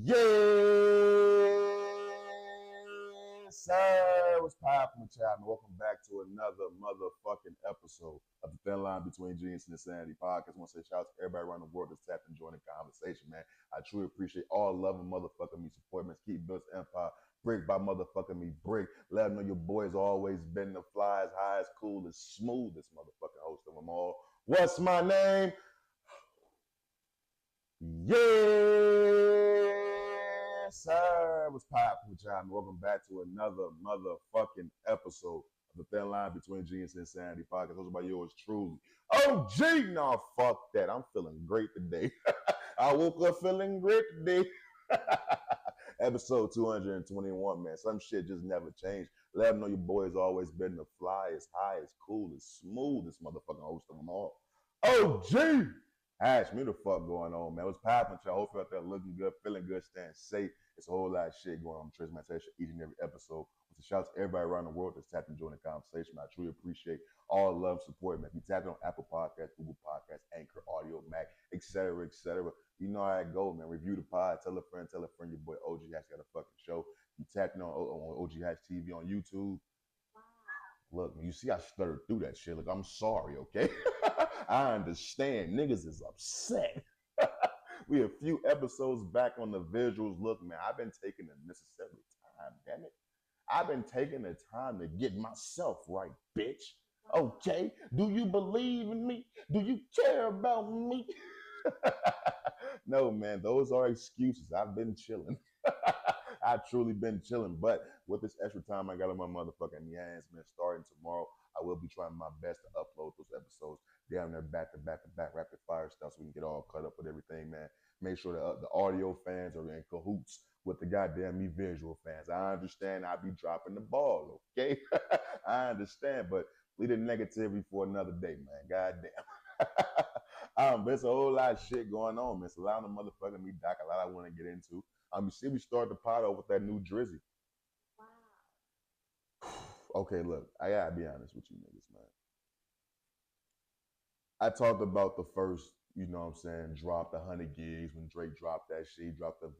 Yes, sir. What's poppin' with y'all? Welcome back to another motherfucking episode of the Thin Line Between Genius and Insanity podcast. I want to say shout out to everybody around the world that's tapped and joined the conversation, man. I truly appreciate all love and motherfucking me support, man. Keep building empire brick by motherfucking me brick. Let them know your boy's always been the fly, as high, as cool, as smooth, this motherfucking host of them all. What's my name? Yes, sir. What's poppin' with y'all? Welcome back to another motherfucking episode of the Thin Line Between Genius and Insanity podcast. Hosted by yours truly, OG. No, fuck that. I'm feeling great today. I woke up feeling great today. Episode 221, man. Some shit just never changed. Let them know your boy's always been the fly, as high, as cool, as smooth, this motherfucking host of them all. OG! Hatch, me the fuck going on, man. What's poppin', y'all? Hopefully out there looking good, feeling good, staying safe. It's a whole lot of shit going on. I'm Tristan, man. Each and every episode. So shout out to everybody around the world that's tapped and joining the conversation. I truly appreciate all the love and support, man. If you tap on Apple Podcasts, Google Podcasts, Anchor, Audio, Mac, etc., etc. You know how it go, man. Review the pod, tell a friend, your boy OGHatch got a fucking show. You tapping on OGHatchTV on YouTube. Look, you see I stuttered through that shit. Look, I'm sorry, okay? I understand. Niggas is upset. We a few episodes back on the visuals. Look, man, I've been taking the necessary time, damn it. I've been taking the time to get myself right, bitch. Okay? Do you believe in me? Do you care about me? No, man, those are excuses. I've been chilling. I truly been chilling, but with this extra time I got on my motherfucking hands, man, starting tomorrow, I will be trying my best to upload those episodes down there back to back rapid fire stuff so we can get all caught up with everything, man. Make sure that the audio fans are in cahoots with the goddamn me visual fans. I understand I be dropping the ball, okay? I understand, but leave the negativity for another day, man. Goddamn. There's a whole lot of shit going on, man. It's a lot of motherfucking me, Doc, a lot I want to get into. You see, we started the pod off with that new Drizzy. Wow. Okay, look, I gotta be honest with you niggas, man. I talked about the first, you know what I'm saying, drop the 100 gigs when Drake dropped that shit. He dropped the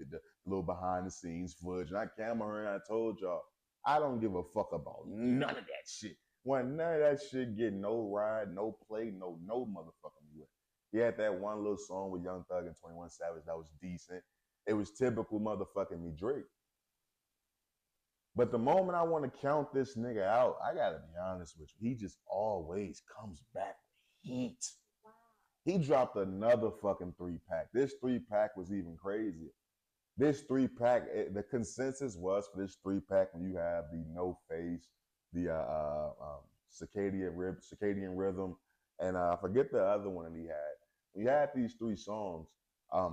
little behind the scenes footage. And I came on here and I told y'all, I don't give a fuck about none of that shit. When none of that shit get no ride, no play, no motherfucking way. He had that one little song with Young Thug and 21 Savage that was decent. It was typical motherfucking me Drake. But the moment I want to count this nigga out, I gotta be honest with you, he just always comes back with heat. Wow. He dropped another fucking 3-pack. This 3-pack was even crazier. This 3-pack, the consensus was for this 3-pack when you have the No Face, the Circadian Rhythm, and I forget the other one that he had. We had these 3 songs.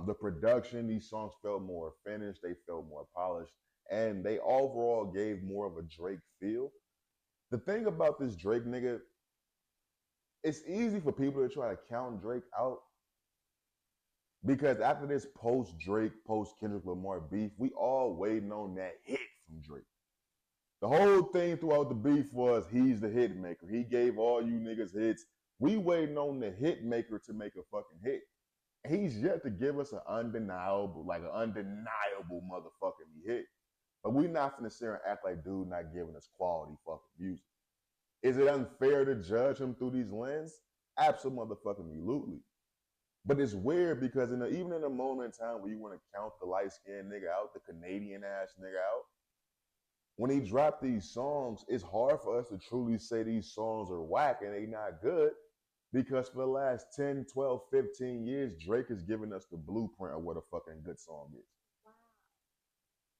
The production, these songs felt more finished, they felt more polished, and they overall gave more of a Drake feel. The thing about this Drake nigga, it's easy for people to try to count Drake out because after this post-Drake, post-Kendrick Lamar beef, we all waiting on that hit from Drake. The whole thing throughout the beef was he's the hit maker. He gave all you niggas hits. We waiting on the hit maker to make a fucking hit. He's yet to give us an undeniable motherfucking hit. But we not finna sit here and act like dude not giving us quality fucking music. Is it unfair to judge him through these lenses? Absolutely. But it's weird because even in a moment in time where you want to count the light-skinned nigga out, the Canadian-ass nigga out, when he dropped these songs, it's hard for us to truly say these songs are whack and they not good. Because for the last 10, 12, 15 years, Drake has given us the blueprint of what a fucking good song is. Wow.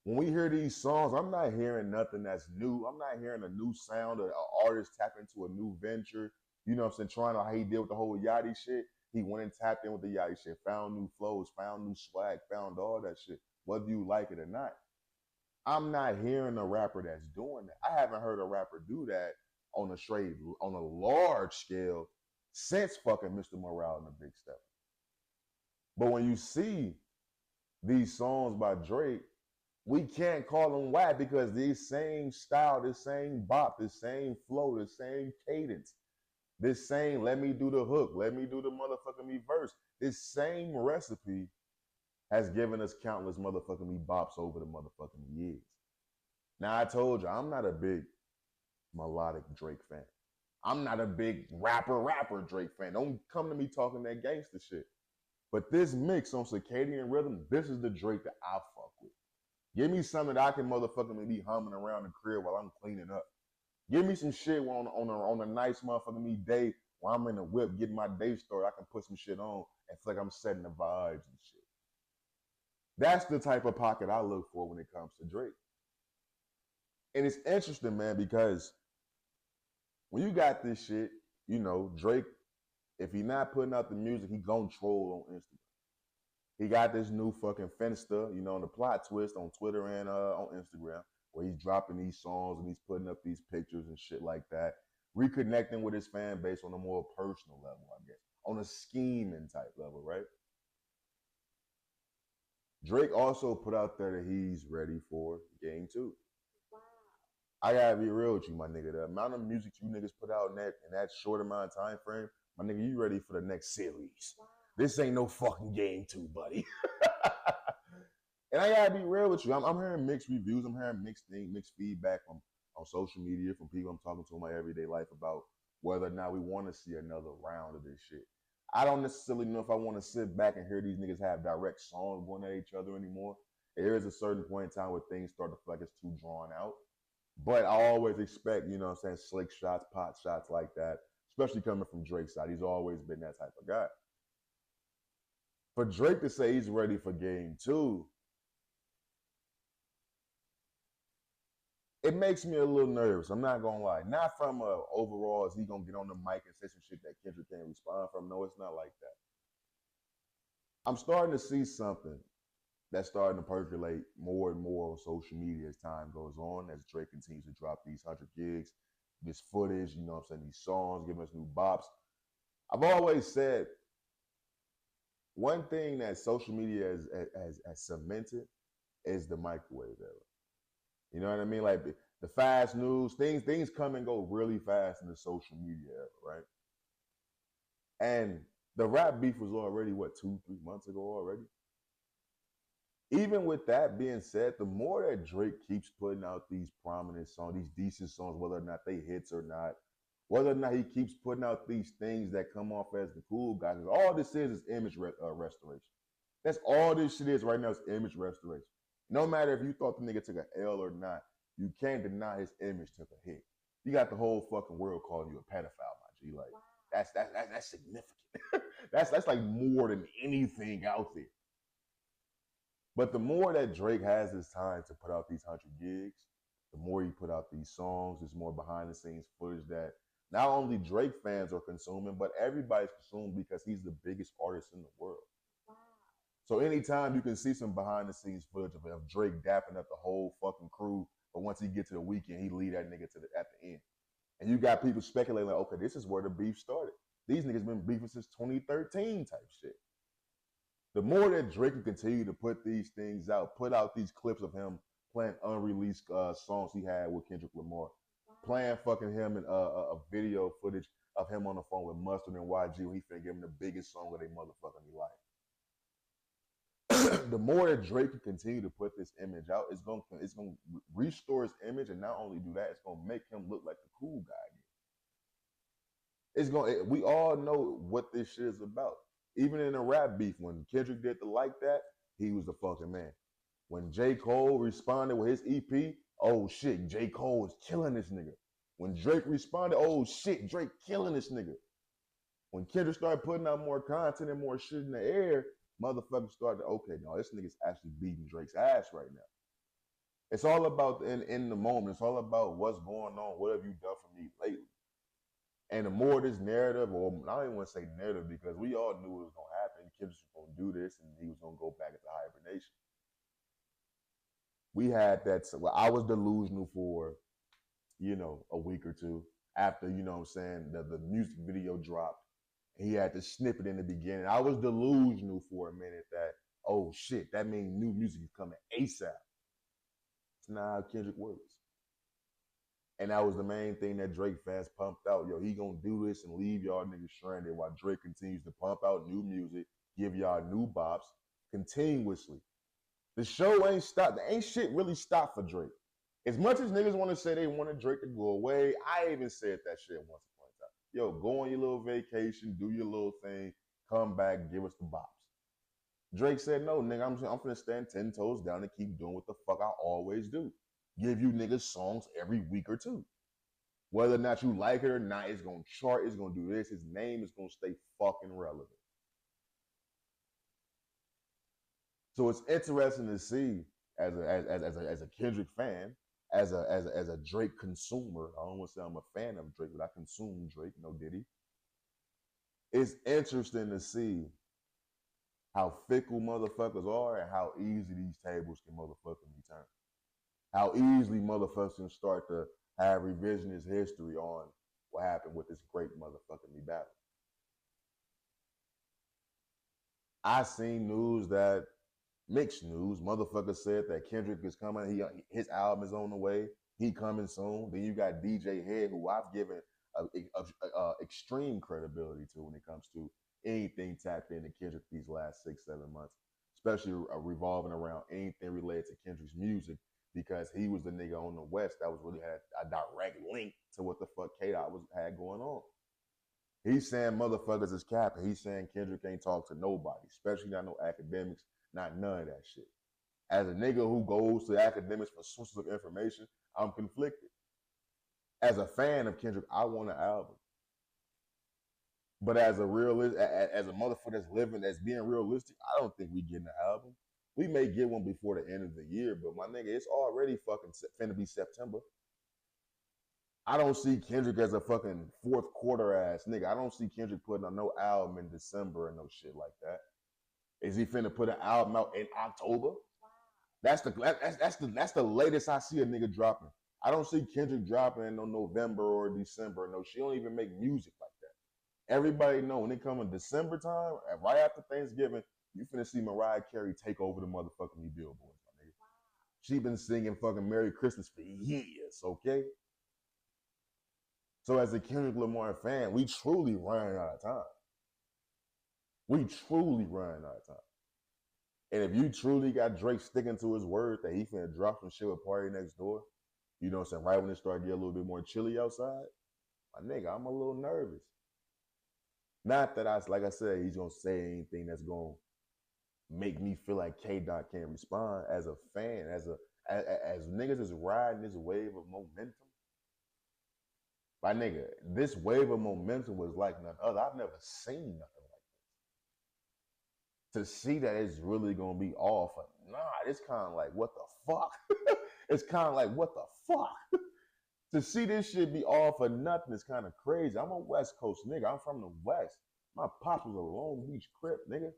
When we hear these songs, I'm not hearing nothing that's new. I'm not hearing a new sound or an artist tap into a new venture. You know what I'm saying? Trying to how he did with the whole Yachty shit. He went and tapped in with the Yachty shit, found new flows, found new swag, found all that shit, whether you like it or not. I'm not hearing a rapper that's doing that. I haven't heard a rapper do that on a large scale since fucking Mr. Morale and the Big Step. But when you see these songs by Drake, we can't call them whack because this same style, this same bop, this same flow, this same cadence, this same let me do the hook, let me do the motherfucking me verse, this same recipe has given us countless motherfucking bops over the motherfucking years. Now I told you, I'm not a big melodic Drake fan. I'm not a big rapper Drake fan. Don't come to me talking that gangster shit. But this mix on Circadian Rhythm, this is the Drake that I fuck with. Give me something that I can motherfucking be humming around the crib while I'm cleaning up. Give me some shit on a nice motherfucking me day while I'm in the whip getting my day started. I can put some shit on and feel like I'm setting the vibes and shit. That's the type of pocket I look for when it comes to Drake. And it's interesting, man, because when you got this shit, you know, Drake, if he not putting out the music, he gon' troll on Instagram. He got this new fucking Finsta, you know, on the plot twist on Twitter and on Instagram, where he's dropping these songs and he's putting up these pictures and shit like that, reconnecting with his fan base on a more personal level, I guess, on a scheming type level, right? Drake also put out there that he's ready for Game 2. Wow. I gotta be real with you, my nigga. The amount of music you niggas put out in that short amount of time frame, my nigga, you ready for the next series. Wow. This ain't no fucking Game 2, buddy. And I gotta be real with you. I'm hearing mixed reviews. I'm hearing mixed feedback on social media from people I'm talking to in my everyday life about whether or not we want to see another round of this shit. I don't necessarily know if I want to sit back and hear these niggas have direct songs going at each other anymore. There is a certain point in time where things start to feel like it's too drawn out. But I always expect, you know what I'm saying, slick shots, pot shots like that, especially coming from Drake's side. He's always been that type of guy. For Drake to say he's ready for Game 2, it makes me a little nervous. I'm not gonna lie. Not from overall, is he gonna get on the mic and say some shit that Kendrick can't respond from? No, it's not like that. I'm starting to see something that's starting to percolate more and more on social media as time goes on, as Drake continues to drop these 100 gigs, this footage, you know what I'm saying, these songs, giving us new bops. I've always said one thing that social media has cemented is the microwave era. You know what I mean? Like the fast news, things come and go really fast in the social media era, right? And the rap beef was already, 2-3 months ago already? Even with that being said, the more that Drake keeps putting out these prominent songs, these decent songs, whether or not they hits or not, whether or not he keeps putting out these things that come off as the cool guys, all this is image restoration. That's all this shit is right now, is image restoration. No matter if you thought the nigga took an L or not, you can't deny his image took a hit. You got the whole fucking world calling you a pedophile, my G. Like, wow. That's significant. that's like more than anything out there. But the more that Drake has his time to put out these 100 gigs, the more he put out these songs, there's more behind the scenes footage that not only Drake fans are consuming, but everybody's consuming because he's the biggest artist in the world. Wow. So anytime you can see some behind the scenes footage of Drake dapping up the whole fucking crew, but once he get to the weekend, he lead that nigga at the end. And you got people speculating like, okay, this is where the beef started. These niggas been beefing since 2013 type shit. The more that Drake can continue to put these things out, put out these clips of him playing unreleased songs he had with Kendrick Lamar, playing fucking him in a video footage of him on the phone with Mustard and YG when he finna give him the biggest song of their motherfucking life. The more that Drake can continue to put this image out, it's gonna restore his image, and not only do that, it's gonna make him look like the cool guy again. We all know what this shit is about. Even in a rap beef, when Kendrick did the Like That, he was the fucking man. When J. Cole responded with his EP, oh shit, J. Cole is killing this nigga. When Drake responded, oh shit, Drake killing this nigga. When Kendrick started putting out more content and more shit in the air, motherfuckers started, okay, no, this nigga's actually beating Drake's ass right now. It's all about in the moment. It's all about what's going on. What have you done for me lately? And the more this narrative, or I don't even want to say narrative, because we all knew it was going to happen. Kendrick was going to do this, and he was going to go back into hibernation. We had that. Well, I was delusional for, a week or two after, you know what I'm saying, the music video dropped. He had the snippet in the beginning. I was delusional for a minute that, oh shit, that means new music is coming ASAP. It's not how Kendrick works. And that was the main thing that Drake fans pumped out. Yo, he gonna do this and leave y'all niggas stranded while Drake continues to pump out new music, give y'all new bops, continuously. The show ain't stopped. Ain't shit really stopped for Drake. As much as niggas want to say they wanted Drake to go away, I even said that shit once upon a time. Yo, go on your little vacation, do your little thing, come back, give us the bops. Drake said, no, nigga, I'm finna stand 10 toes down and keep doing what the fuck I always do. Give you niggas songs every week or two. Whether or not you like it or not, it's gonna chart, it's gonna do this, his name is gonna stay fucking relevant. So it's interesting to see as a Kendrick fan, as a Drake consumer. I don't want to say I'm a fan of Drake, but I consume Drake, no Diddy. It's interesting to see how fickle motherfuckers are and how easy these tables can motherfucking be turned. How easily motherfuckers can start to have revisionist history on what happened with this great motherfucking battle. I seen news that, mixed news, motherfuckers said that Kendrick is coming, his album is on the way, he coming soon. Then you got DJ Head, who I've given extreme credibility to when it comes to anything tapped into Kendrick these last 6-7 months, especially revolving around anything related to Kendrick's music, because he was the nigga on the West that was really had a direct link to what the fuck K-Dot had going on. He's saying motherfuckers is capping. He's saying Kendrick ain't talk to nobody, especially not no academics, not none of that shit. As a nigga who goes to academics for sources of information, I'm conflicted. As a fan of Kendrick, I want an album. But as a realist, as a motherfucker that's living, that's being realistic, I don't think we getting an album. We may get one before the end of the year, but my nigga, it's already fucking finna be September. I don't see Kendrick as a fucking fourth quarter ass nigga. I don't see Kendrick putting on no album in December and no shit like that. Is he finna put an album out in October? Wow. That's the latest I see a nigga dropping. I don't see Kendrick dropping in no November or December. No, she don't even make music like that. Everybody know when it come in December time, right after Thanksgiving, you finna see Mariah Carey take over the motherfucking billboards, my nigga. Wow. She been singing fucking Merry Christmas for years, okay? So as a Kendrick Lamar fan, we truly running out of time. We truly running out of time. And if you truly got Drake sticking to his word that he finna drop some shit with Party Next Door, you know what I'm saying, right when it started getting a little bit more chilly outside, my nigga, I'm a little nervous. Not that like I said, he's gonna say anything that's gonna make me feel like K-Dot can't respond. As a fan, as niggas is riding this wave of momentum, my nigga, this wave of momentum was like none other. I've never seen nothing like this. To see that it's really gonna be all for it's kind of like, what the fuck? It's kind of like, what the fuck? To see this shit be all for nothing is kind of crazy. I'm a West Coast nigga. I'm from the West. My pops was a Long Beach Crip, nigga.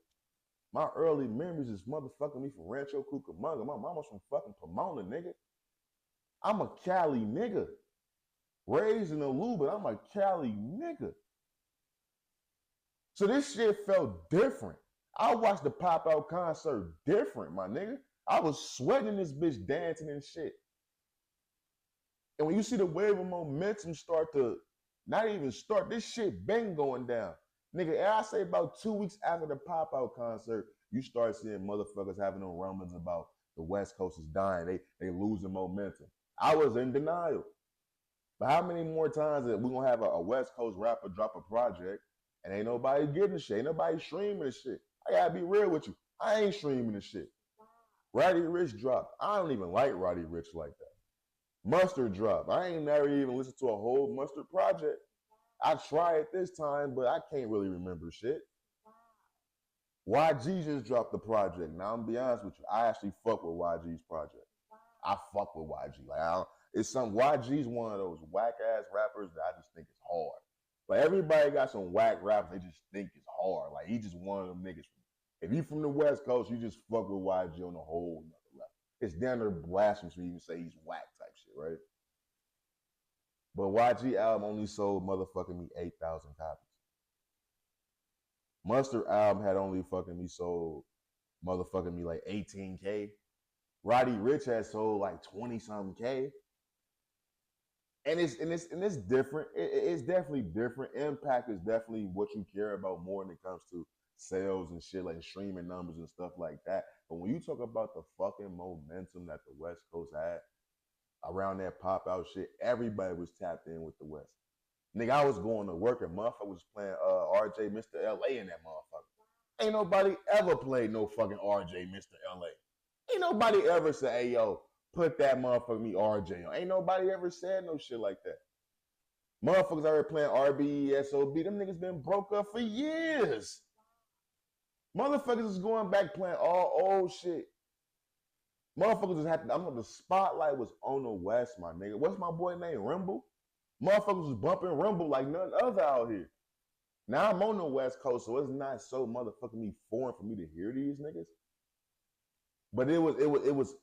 My early memories is motherfucking me from Rancho Cucamonga. My mama's from fucking Pomona, nigga. I'm a Cali nigga. Raised in the Lou, but I'm a Cali nigga. So this shit felt different. I watched the Pop Out concert different, my nigga. I was sweating this bitch dancing and shit. And when you see the wave of momentum start to, not even start, this shit been going down. Nigga, I say about 2 weeks after the Pop Out concert, you start seeing motherfuckers having them rumblings about the West Coast is dying. They losing momentum. I was in denial. But how many more times that we gonna have a West Coast rapper drop a project and ain't nobody getting the shit, ain't nobody streaming the shit? I gotta be real with you. I ain't streaming the shit. Roddy Ricch dropped. I don't even like Roddy Ricch like that. Mustard dropped. I ain't never even listened to a whole Mustard project. I tried this time, but I can't really remember shit. YG just dropped the project. Now I'm gonna be honest with you. I actually fuck with YG's project. I fuck with YG. Like it's some YG's one of those whack ass rappers that I just think is hard. Like everybody got some whack rappers they just think is hard. Like he just one of them niggas. If you from the West Coast, you just fuck with YG on a whole nother level. It's down there blasphemous for you to say he's whack type shit, right? But YG album only sold motherfucking me 8,000 copies. Mustard album had only fucking me sold motherfucking me like 18K. Roddy Ricch had sold like 20-something K. And it's different. It's definitely different. Impact is definitely what you care about more when it comes to sales and shit, like streaming numbers and stuff like that. But when you talk about the fucking momentum that the West Coast had around that pop out shit, everybody was tapped in with the West. Nigga, I was going to work and motherfucker was playing RJ Mr. LA in that motherfucker. Ain't nobody ever played no fucking RJ Mr. LA. Ain't nobody ever said, hey yo, put that motherfucker me RJ on. Ain't nobody ever said no shit like that. Motherfuckers out here playing RBE, SOB. Them niggas been broke up for years. Motherfuckers is going back playing all old shit. Motherfuckers just had to, the spotlight was on the West, my nigga. What's my boy name? Rimble? Motherfuckers was bumping Rimble like none other out here. Now I'm on the West Coast, so it's not so motherfucking me foreign for me to hear these niggas. But it was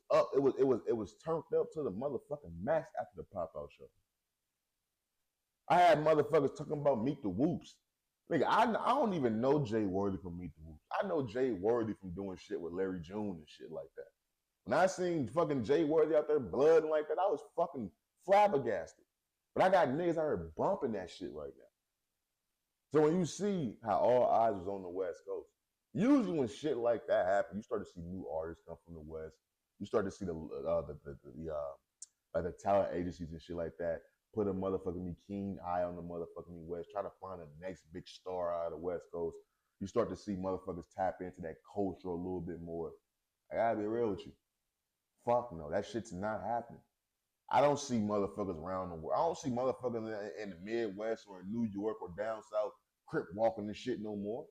turned up to the motherfucking max after the pop out show. I had motherfuckers talking about Meet the Whoops. Nigga, I don't even know Jay Worthy from Meet the Whoops. I know Jay Worthy from doing shit with Larry June and shit like that. When I seen fucking Jay Worthy out there blooding like that, I was fucking flabbergasted. But I got niggas out here bumping that shit right now. So when you see how all eyes was on the West Coast, usually when shit like that happens, you start to see new artists come from the West. You start to see the talent agencies and shit like that put a motherfucking keen eye on the motherfucking West, try to find the next big star out of the West Coast. You start to see motherfuckers tap into that culture a little bit more. I gotta be real with you. Fuck no, that shit's not happening. I don't see motherfuckers around the world. I don't see motherfuckers in the Midwest or in New York or down south crip walking this shit no more.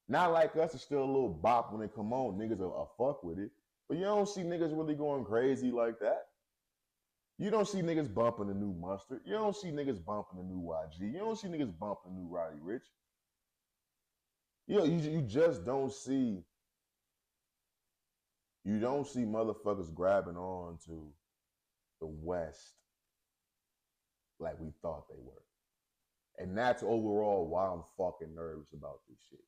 Not like us, it's still a little bop when they come on. Niggas are fuck with it. But you don't see niggas really going crazy like that. You don't see niggas bumping the new Mustard. You don't see niggas bumping the new YG. You don't see niggas bumping the new Roddy Ricch. You just don't see. You don't see motherfuckers grabbing on to the West like we thought they were. And that's overall why I'm fucking nervous about this shit.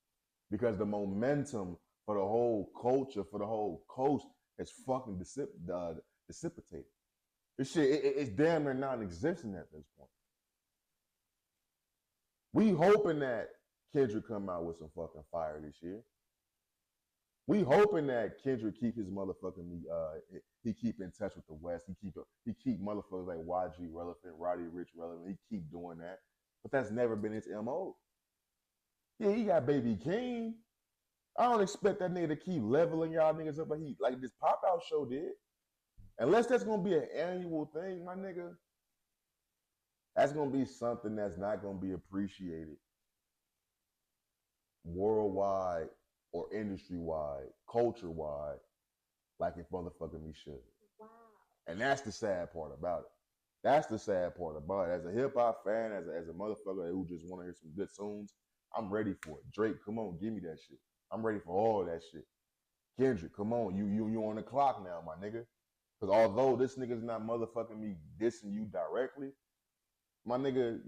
Because the momentum for the whole culture, for the whole coast, is fucking dissipated. This shit, it's damn near non-existent at this point. We hoping that Kendrick come out with some fucking fire this year. We hoping that Kendrick keep his motherfucking he keep in touch with the West. He keep motherfuckers like YG relevant, Roddy Ricch relevant. He keep doing that, but that's never been his MO. Yeah, he got Baby King. I don't expect that nigga to keep leveling y'all niggas up like this pop out show did. Unless that's gonna be an annual thing, my nigga. That's gonna be something that's not gonna be appreciated worldwide or industry-wide, culture-wide, like it motherfucking me should. Wow. And that's the sad part about it. That's the sad part about it. As a hip-hop fan, as a motherfucker who just want to hear some good tunes, I'm ready for it. Drake, come on, give me that shit. I'm ready for all that shit. Kendrick, come on, you on the clock now, my nigga. Because although this nigga's not motherfucking me dissing you directly, my nigga,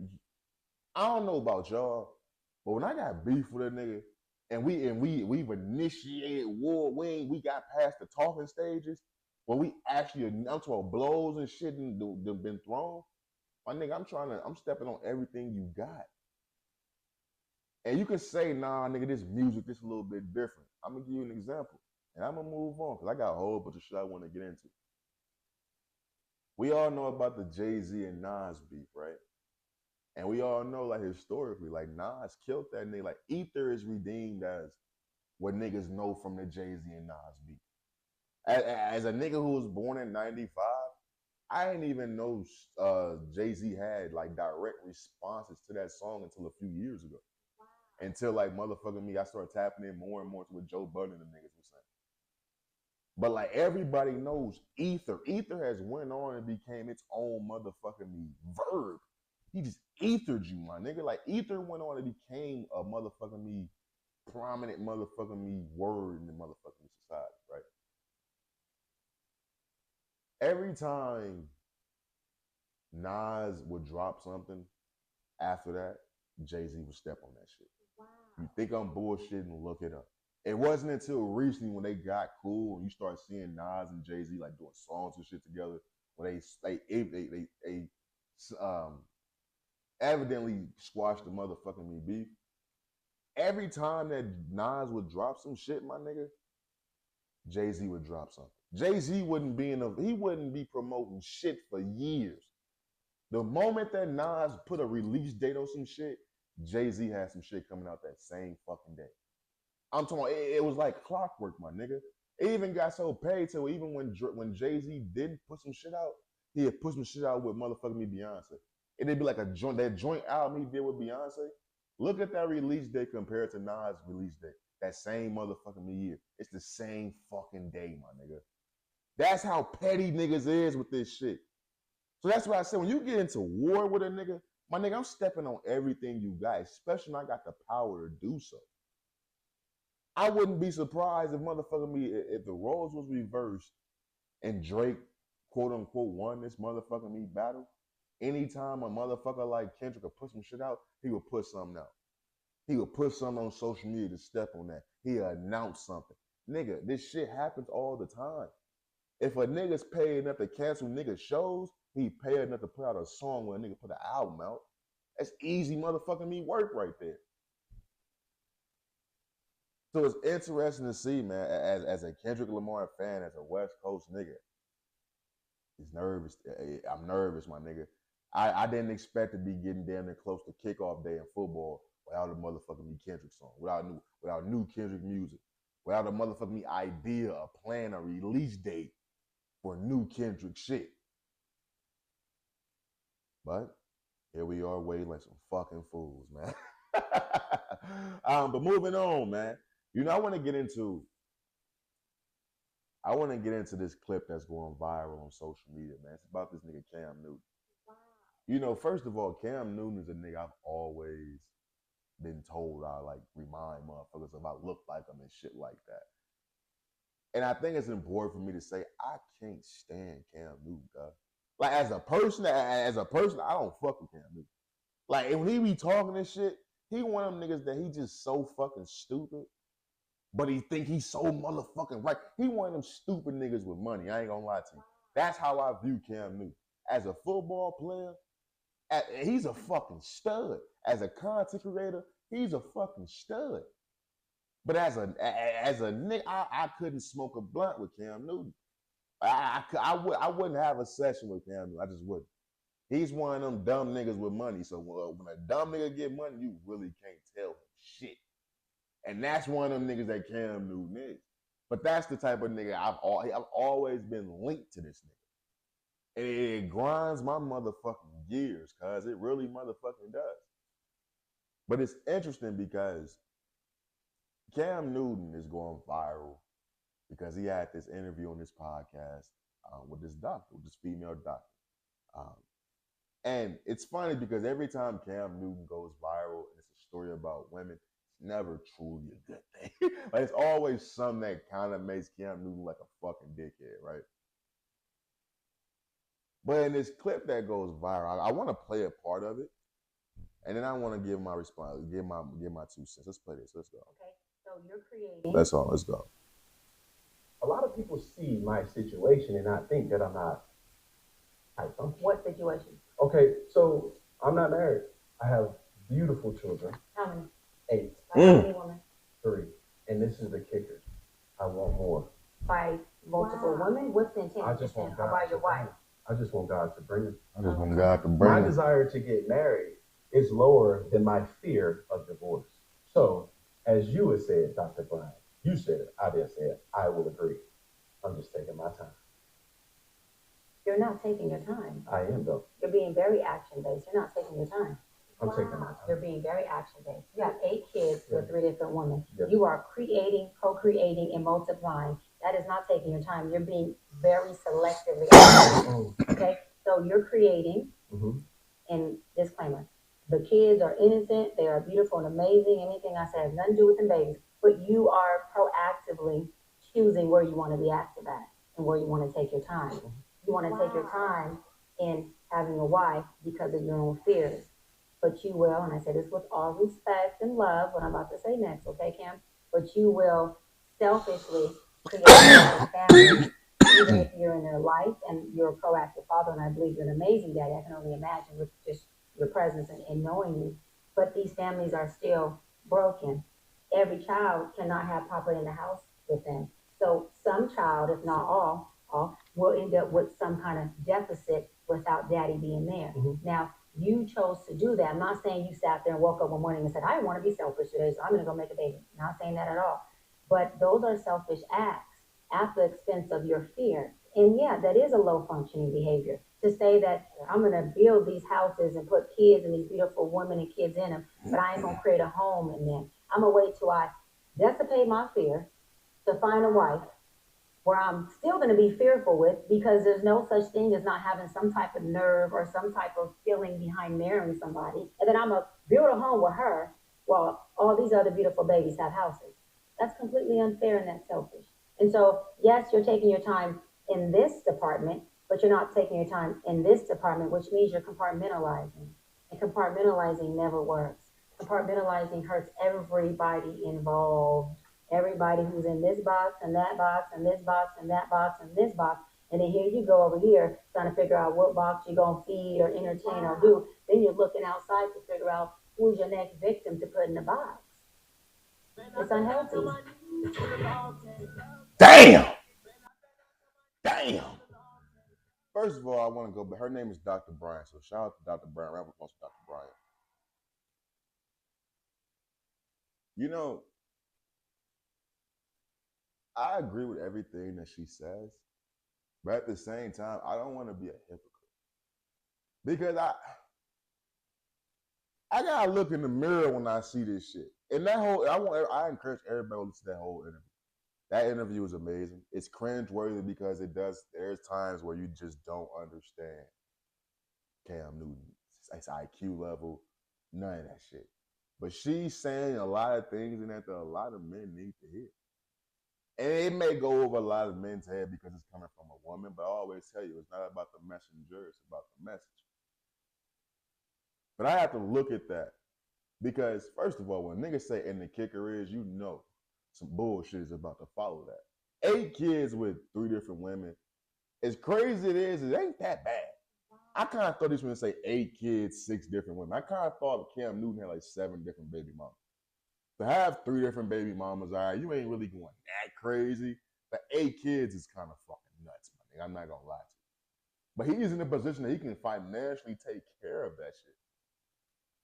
I don't know about y'all, but when I got beef with a nigga, and we've initiated war, we got past the talking stages, when we actually, I'm talking about blows and shit and been thrown, my nigga, I'm stepping on everything you got. And you can say, nah, nigga, this music, this a little bit different. I'm gonna give you an example, and I'm gonna move on, because I got a whole bunch of shit I want to get into. We all know about the Jay-Z and Nas beef, right? And we all know, like, historically, like, Nas killed that nigga. Like, Ether is redeemed as what niggas know from the Jay-Z and Nas beef. As a nigga who was born in 95, I didn't even know Jay-Z had, like, direct responses to that song until a few years ago. Wow. Until, like, motherfucking me, I started tapping in more and more to what Joe Budden and the niggas were saying. But like everybody knows Ether. Ether has went on and became its own motherfucking me verb. He just ethered you, my nigga. Like Ether went on and became a motherfucking me prominent motherfucking me word in the motherfucking society, right? Every time Nas would drop something, after that, Jay-Z would step on that shit. Wow. You think I'm bullshitting, look it up. It wasn't until recently when they got cool and you start seeing Nas and Jay-Z like doing songs and shit together, when they evidently squashed the motherfucking me beef. every time that Nas would drop some shit, my nigga, Jay-Z would drop something. Jay-Z wouldn't be promoting shit for years. The moment that Nas put a release date on some shit, Jay-Z had some shit coming out that same fucking day. I'm talking, it was like clockwork, my nigga. It even got so paid to even when Jay-Z didn't put some shit out, he had put some shit out with motherfucking me Beyonce. It'd be like that joint album he did with Beyonce. Look at that release date compared to Nas' release date. That same motherfucking year. It's the same fucking day, my nigga. That's how petty niggas is with this shit. So that's why I said when you get into war with a nigga, my nigga, I'm stepping on everything you got, especially when I got the power to do so. I wouldn't be surprised if motherfucking me, if the roles was reversed and Drake, quote unquote, won this motherfucking me battle. Anytime a motherfucker like Kendrick could put some shit out, he would put something out. He would put something on social media to step on that. He'd announce something. Nigga, this shit happens all the time. If a nigga's paid enough to cancel nigga shows, he paid enough to put out a song when a nigga put an album out. That's easy motherfucking me work right there. So it's interesting to see, man, as a Kendrick Lamar fan, as a West Coast nigga, he's nervous. I'm nervous, my nigga. I didn't expect to be getting damn near close to kickoff day in football without a motherfucking me Kendrick song, without new Kendrick music, without a motherfucking me idea, a plan, a release date for new Kendrick shit. But here we are waiting like some fucking fools, man. But moving on, man. You know, I want to get into this clip that's going viral on social media, man. It's about this nigga Cam Newton. Wow. You know, first of all, Cam Newton is a nigga I've always been told I like remind motherfuckers if I look like him and shit like that. And I think it's important for me to say I can't stand Cam Newton, guys. Like as a person, I don't fuck with Cam Newton. Like when he be talking this shit, he one of them niggas that he just so fucking stupid. But he think he's so motherfucking right. He one of them stupid niggas with money. I ain't gonna lie to you. That's how I view Cam Newton. As a football player, he's a fucking stud. As a content creator, he's a fucking stud. But as a nigga, I couldn't smoke a blunt with Cam Newton. I wouldn't have a session with Cam Newton. I just wouldn't. He's one of them dumb niggas with money. So when a dumb nigga get money, you really can't tell him shit. And that's one of them niggas that Cam Newton is. But that's the type of nigga I've always been linked to this nigga. And it grinds my motherfucking gears, cuz it really motherfucking does. But it's interesting because Cam Newton is going viral because he had this interview on this podcast with this doctor, with this female doctor. And it's funny because every time Cam Newton goes viral and it's a story about women, never truly a good thing. Like it's always something that kind of makes Cam Newton like a fucking dickhead, right? But in this clip that goes viral, I want to play a part of it, and then I want to give my response, give my 2 cents. Let's play this. Let's go. Okay, so you're creating. Let's go. A lot of people see my situation and not think that I'm not type. What situation? Okay, so I'm not married. I have beautiful children. How many? 8. How many women? 3. And this is the kicker. I want more. By multiple women? What's the intent? I just want God. About your wife? I just want God to bring it. I just want God to bring it. My desire to get married is lower than my fear of divorce. So, as you had said, Dr. Brian, you said it, I didn't say it, I will agree. I'm just taking my time. You're not taking your time. I am, though. You're being very action-based. You're not taking your time. I'm taking my time. You're being very action-based. You have 8 kids with 3 different women. Yes. You are creating, procreating, and multiplying. That is not taking your time. You're being very selectively active. Okay? So you're creating, and disclaimer, the kids are innocent. They are beautiful and amazing. Anything I said has nothing to do with them babies. But you are proactively choosing where you want to be active at and where you want to take your time. You want to take your time in having a wife because of your own fears. But you will, and I say this with all respect and love, what I'm about to say next, okay, Cam? But you will selfishly create a family, even if you're in their life and you're a proactive father, and I believe you're an amazing daddy. I can only imagine with just your presence and knowing you. But these families are still broken. Every child cannot have papa in the house with them. So some child, if not all will end up with some kind of deficit without daddy being there. Now, you chose to do that. I'm not saying you sat there and woke up one morning and said, I want to be selfish today, so I'm going to go make a baby. Not saying that at all. But those are selfish acts at the expense of your fear. And yeah, that is a low functioning behavior. To say that I'm going to build these houses and put kids and these beautiful women and kids in them, but I ain't going to create a home in them. I'm going to wait till I dissipate my fear to find a wife where I'm still going to be fearful with, because there's no such thing as not having some type of nerve or some type of feeling behind marrying somebody. And then I'm going to build a home with her while all these other beautiful babies have houses. That's completely unfair and that's selfish. And so, yes, you're taking your time in this department, but you're not taking your time in this department, which means you're compartmentalizing. And compartmentalizing never works. Compartmentalizing hurts everybody involved. Everybody who's in this box and that box and this box and that box and this box. And then here you go over here trying to figure out what box you're going to feed or entertain or do. Then you're looking outside to figure out who's your next victim to put in the box. It's unhealthy. Damn. First of all, I want to go, but her name is Dr. Brian. So shout out to Dr. Brian. Round of applause to Dr. Brian. You know, I agree with everything that she says, but at the same time, I don't want to be a hypocrite because I gotta look in the mirror when I see this shit. And that whole, I encourage everybody to listen to that whole interview. That interview is amazing. It's cringeworthy because there's times where you just don't understand Cam Newton's IQ level, none of that shit. But she's saying a lot of things in that a lot of men need to hear. And it may go over a lot of men's head because it's coming from a woman, but I always tell you, it's not about the messenger, it's about the message. But I have to look at that because, first of all, when niggas say, and the kicker is, you know, some bullshit is about to follow that. 8 kids with 3 different women, as crazy it ain't that bad. I kind of thought this was going to say 8 kids, 6 different women. I kind of thought Cam Newton had like 7 different baby mamas. To have 3 different baby mamas, all right, you ain't really going that crazy. But 8 kids is kind of fucking nuts, my nigga. I'm not going to lie to you. But he's in a position that he can financially take care of that shit.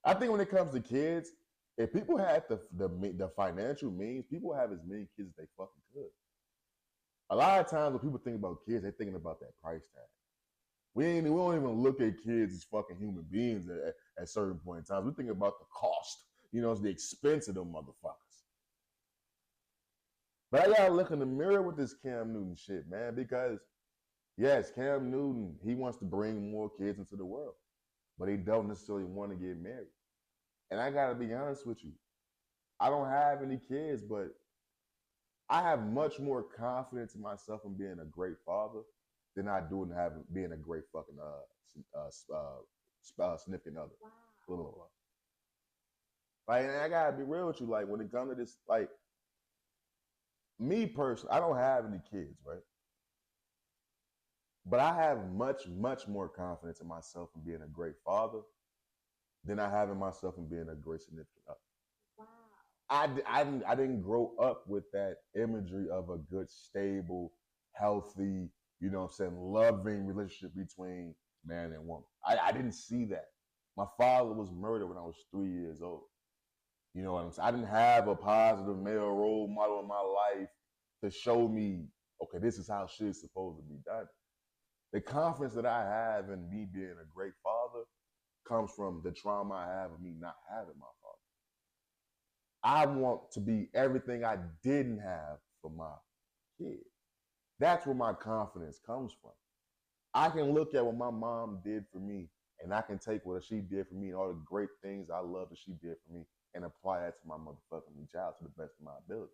I think when it comes to kids, if people had the financial means, people have as many kids as they fucking could. A lot of times when people think about kids, they're thinking about that price tag. We don't even look at kids as fucking human beings at certain point in time. We think about the cost, you know, it's the expense of them motherfuckers. But I gotta look in the mirror with this Cam Newton shit, man, because yes, Cam Newton, he wants to bring more kids into the world, but he don't necessarily want to get married. And I gotta be honest with you, I don't have any kids, but I have much more confidence in myself in being a great father than I do in being a great fucking significant other. Wow. Like, and I gotta be real with you. Like, when it comes to this, like, me personally, I don't have any kids, right? But I have much, much more confidence in myself in being a great father than I have in myself in being a great significant other. Wow. I didn't grow up with that imagery of a good, stable, healthy, you know what I'm saying, loving relationship between man and woman. I didn't see that. My father was murdered when I was 3 years old. You know what I'm saying? I didn't have a positive male role model in my life to show me, okay, this is how shit is supposed to be done. The confidence that I have in me being a great father comes from the trauma I have of me not having my father. I want to be everything I didn't have for my kid. That's where my confidence comes from. I can look at what my mom did for me, and I can take what she did for me and all the great things I love that she did for me and apply that to my motherfucking child to the best of my ability.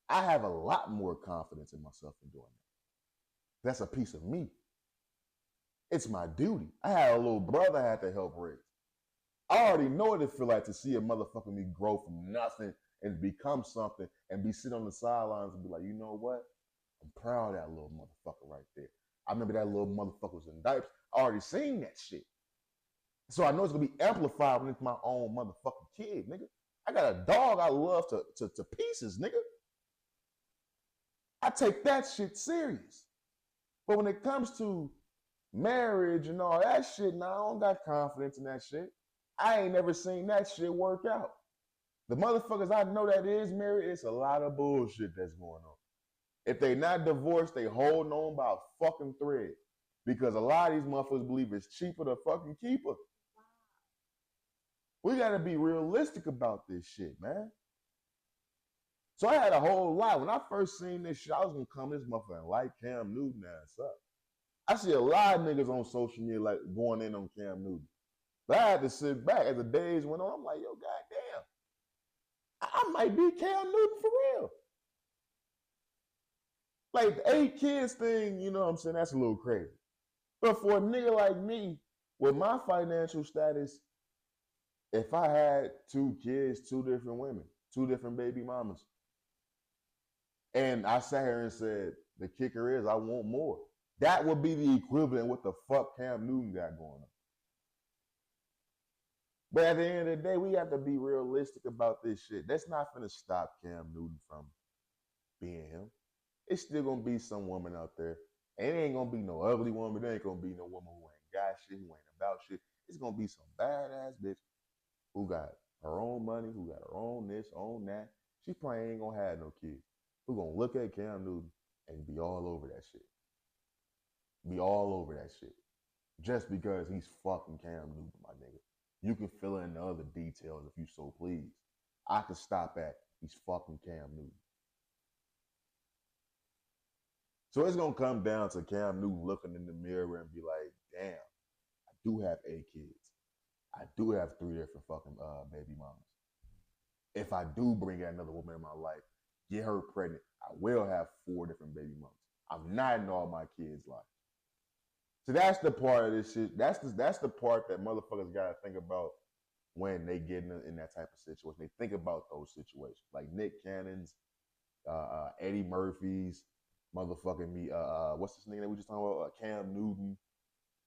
I have a lot more confidence in myself in doing that. That's a piece of me. It's my duty. I had a little brother I had to help raise. I already know what it feels like to see a motherfucker me grow from nothing and become something and be sitting on the sidelines and be like, you know what? I'm proud of that little motherfucker right there. I remember that little motherfucker was in diapers. I already seen that shit. So I know it's gonna be amplified when it's my own motherfucking kid, nigga. I got a dog I love to pieces, nigga. I take that shit serious. But when it comes to marriage and all that shit, nah, I don't got confidence in that shit. I ain't never seen that shit work out. The motherfuckers I know that is married, it's a lot of bullshit that's going on. If they not divorced, they holding on by a fucking thread. Because a lot of these motherfuckers believe it's cheaper to fucking keep her. We gotta be realistic about this shit, man. So I had a whole lot. When I first seen this shit, I was gonna come to this motherfucker and light Cam Newton ass up. I see a lot of niggas on social media like going in on Cam Newton. But I had to sit back as the days went on. I'm like, yo, goddamn. I might be Cam Newton for real. Like the 8 kids thing, you know what I'm saying? That's a little crazy. But for a nigga like me, with my financial status, if I had 2 kids, 2 different women, 2 different baby mamas, and I sat here and said, the kicker is I want more. That would be the equivalent of what the fuck Cam Newton got going on. But at the end of the day, we have to be realistic about this shit. That's not gonna stop Cam Newton from being him. It's still gonna be some woman out there. And it ain't gonna be no ugly woman. There ain't gonna be no woman who ain't got shit, who ain't about shit. It's gonna be some badass bitch who got her own money, who got her own this, own that. She probably ain't gonna have no kids. Who gonna look at Cam Newton and be all over that shit. Be all over that shit. Just because he's fucking Cam Newton, my nigga. You can fill in the other details if you so please. I could stop at he's fucking Cam Newton. So it's gonna come down to Cam Newton looking in the mirror and be like, damn, I do have 8 kids. I do have 3 different fucking baby mamas. If I do bring in another woman in my life, get her pregnant, I will have 4 different baby mamas. I'm not in all my kids' lives. So that's the part of this shit. That's the part that motherfuckers gotta think about when they get in that type of situation. They think about those situations, like Nick Cannon's, Eddie Murphy's, motherfucking me. What's this nigga that we just talking about? Cam Newton.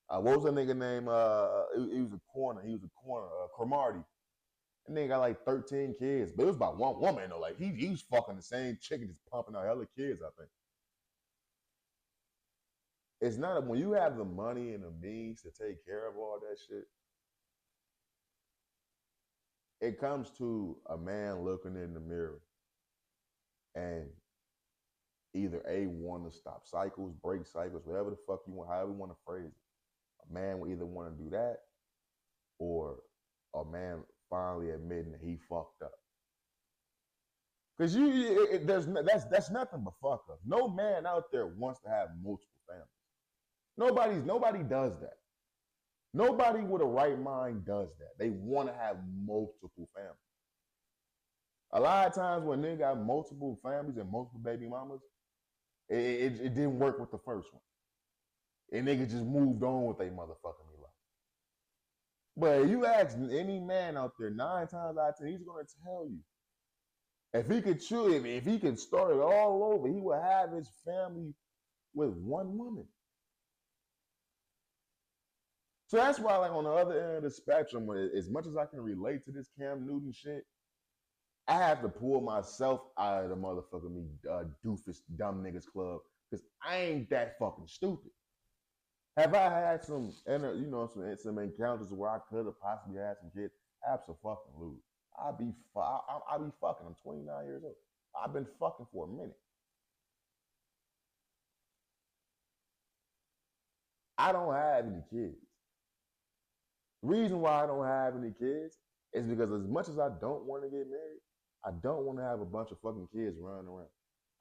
What was that nigga name? He was a corner. Cromartie. And nigga got like 13 kids, but it was about one woman though. Like he was fucking the same chick and just pumping out hella kids, I think. It's not when you have the money and the means to take care of all that shit. It comes to a man looking in the mirror and either want to stop cycles, break cycles, whatever the fuck you want, however you want to phrase it. A man will either want to do that, or a man finally admitting that he fucked up. Because that's nothing but fuck up. No man out there wants to have multiple families. Nobody does that. Nobody with a right mind does that. They want to have multiple families. A lot of times when niggas got multiple families and multiple baby mamas, it didn't work with the first one. And niggas just moved on with their motherfucking life. But if you ask any man out there, 9 times out of 10, he's gonna tell you. If he could choose, if he could start it all over, he would have his family with one woman. So that's why, like, on the other end of the spectrum, as much as I can relate to this Cam Newton shit, I have to pull myself out of the motherfucking me doofus dumb niggas club, because I ain't that fucking stupid. Have I had some encounters where I could have possibly had some kids? Absolutely. I'll be fucking. I'm 29 years old. I've been fucking for a minute. I don't have any kids. The reason why I don't have any kids is because as much as I don't want to get married, I don't want to have a bunch of fucking kids running around.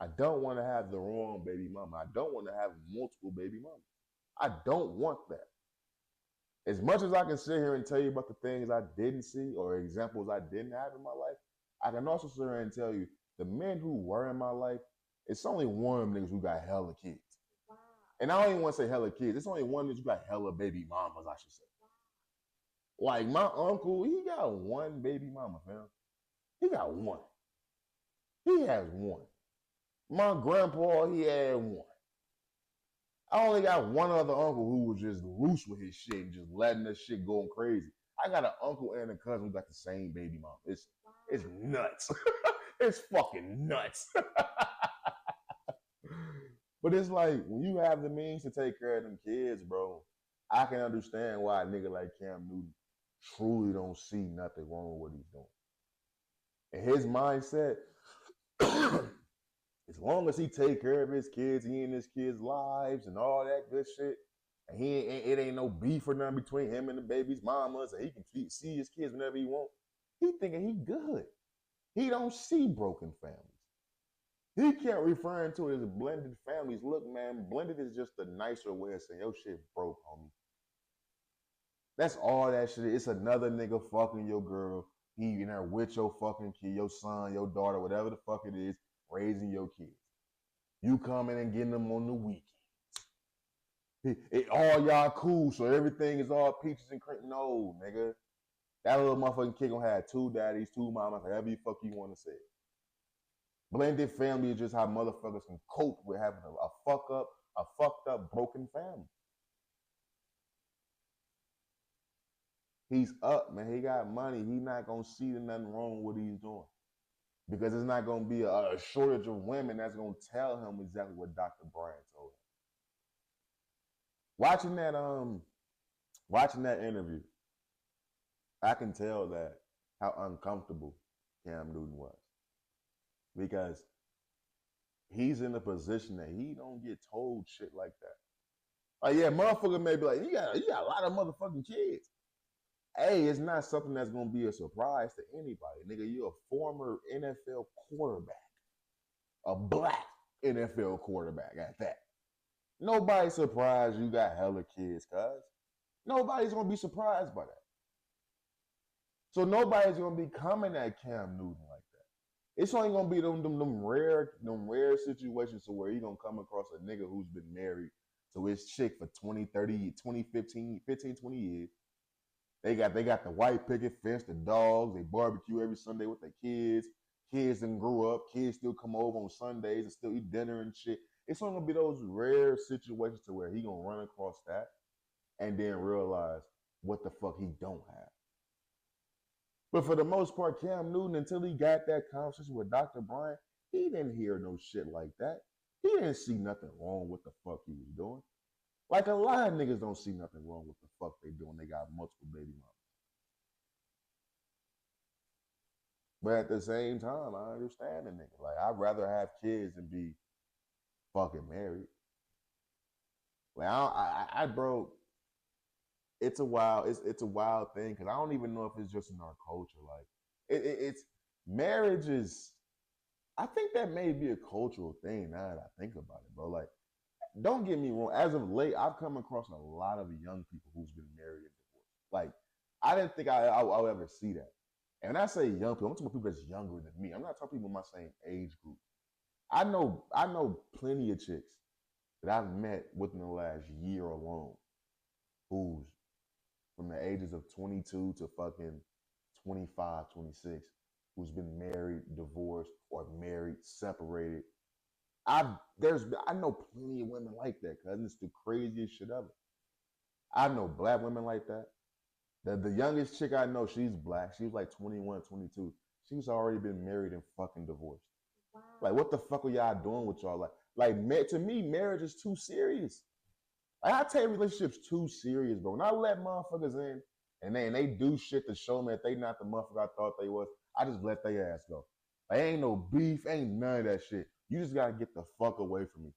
I don't want to have the wrong baby mama. I don't want to have multiple baby mamas. I don't want that. As much as I can sit here and tell you about the things I didn't see or examples I didn't have in my life, I can also sit here and tell you the men who were in my life, it's only one of them niggas who got hella kids. Wow. And I don't even want to say hella kids. It's only one nigga who got hella baby mamas, I should say. Wow. Like my uncle, he got one baby mama, fam. He got one. He has one. My grandpa, he had one. I only got one other uncle who was just loose with his shit and just letting this shit going crazy. I got an uncle and a cousin who got the same baby mom. It's nuts. It's fucking nuts. But it's like when you have the means to take care of them kids, bro, I can understand why a nigga like Cam Newton truly don't see nothing wrong with what he's doing. And his mindset, as long as he take care of his kids, he in his kids' lives and all that good shit, and it ain't no beef or nothing between him and the baby's mamas, and he can see his kids whenever he want. He thinking he good. He don't see broken families. He kept referring to it as blended families. Look, man, blended is just a nicer way of saying your shit broke, homie. That's all that shit is. It's another nigga fucking your girl. He in there with your fucking kid, your son, your daughter, whatever the fuck it is, raising your kids. You coming and getting them on the weekend. All y'all cool, so everything is all peaches and cream. No, nigga. That little motherfucking kid gonna have two daddies, two mamas, however you fuck you want to say it. Blended family is just how motherfuckers can cope with having a fucked up, broken family. He's up, man. He got money. He not gonna see nothing wrong with what he's doing. Because it's not gonna be a shortage of women that's gonna tell him exactly what Dr. Brian told him. Watching that interview, I can tell that how uncomfortable Cam Newton was. Because he's in a position that he don't get told shit like that. Like, yeah, motherfucker may be like, you got a lot of motherfucking kids. Hey, it's not something that's gonna be a surprise to anybody. Nigga, you're a former NFL quarterback. A black NFL quarterback at that. Nobody's surprised you got hella kids, cuz. Nobody's gonna be surprised by that. So nobody's gonna be coming at Cam Newton like that. It's only gonna be them rare situations to where you're gonna come across a nigga who's been married to his chick for 20, 30, 20, 15, 20 years. They got the white picket fence, the dogs, they barbecue every Sunday with their kids. Kids done grew up, kids still come over on Sundays and still eat dinner and shit. It's only gonna be those rare situations to where he gonna run across that and then realize what the fuck he don't have. But for the most part, Cam Newton, until he got that conversation with Dr. Brian, he didn't hear no shit like that. He didn't see nothing wrong with the fuck he was doing. Like a lot of niggas don't see nothing wrong with the fuck they doing. They got multiple baby mamas. But at the same time, I understand the nigga. Like, I'd rather have kids than be fucking married. Like, bro, it's a wild thing because I don't even know if it's just in our culture. Like, it's marriage is. I think that may be a cultural thing now that I think about it, bro. Like, don't get me wrong. As of late, I've come across a lot of young people who's been married and divorced. Like, I didn't think I'll ever see that. And when I say young people, I'm talking about people that's younger than me. I'm not talking people in my same age group. I know plenty of chicks that I've met within the last year alone who's from the ages of 22 to fucking 25, 26, who's been married, divorced, or married, separated. I know plenty of women like that, cuz it's the craziest shit ever. I know black women like that. The youngest chick I know, she's black. She was like 21, 22. She's already been married and fucking divorced. Wow. Like, what the fuck are y'all doing with y'all? To me, marriage is too serious. Like, I take relationships too serious, bro. When I let motherfuckers in and they do shit to show me that they not the motherfucker I thought they was, I just let their ass go. Like, ain't no beef, ain't none of that shit. You just gotta get the fuck away from me.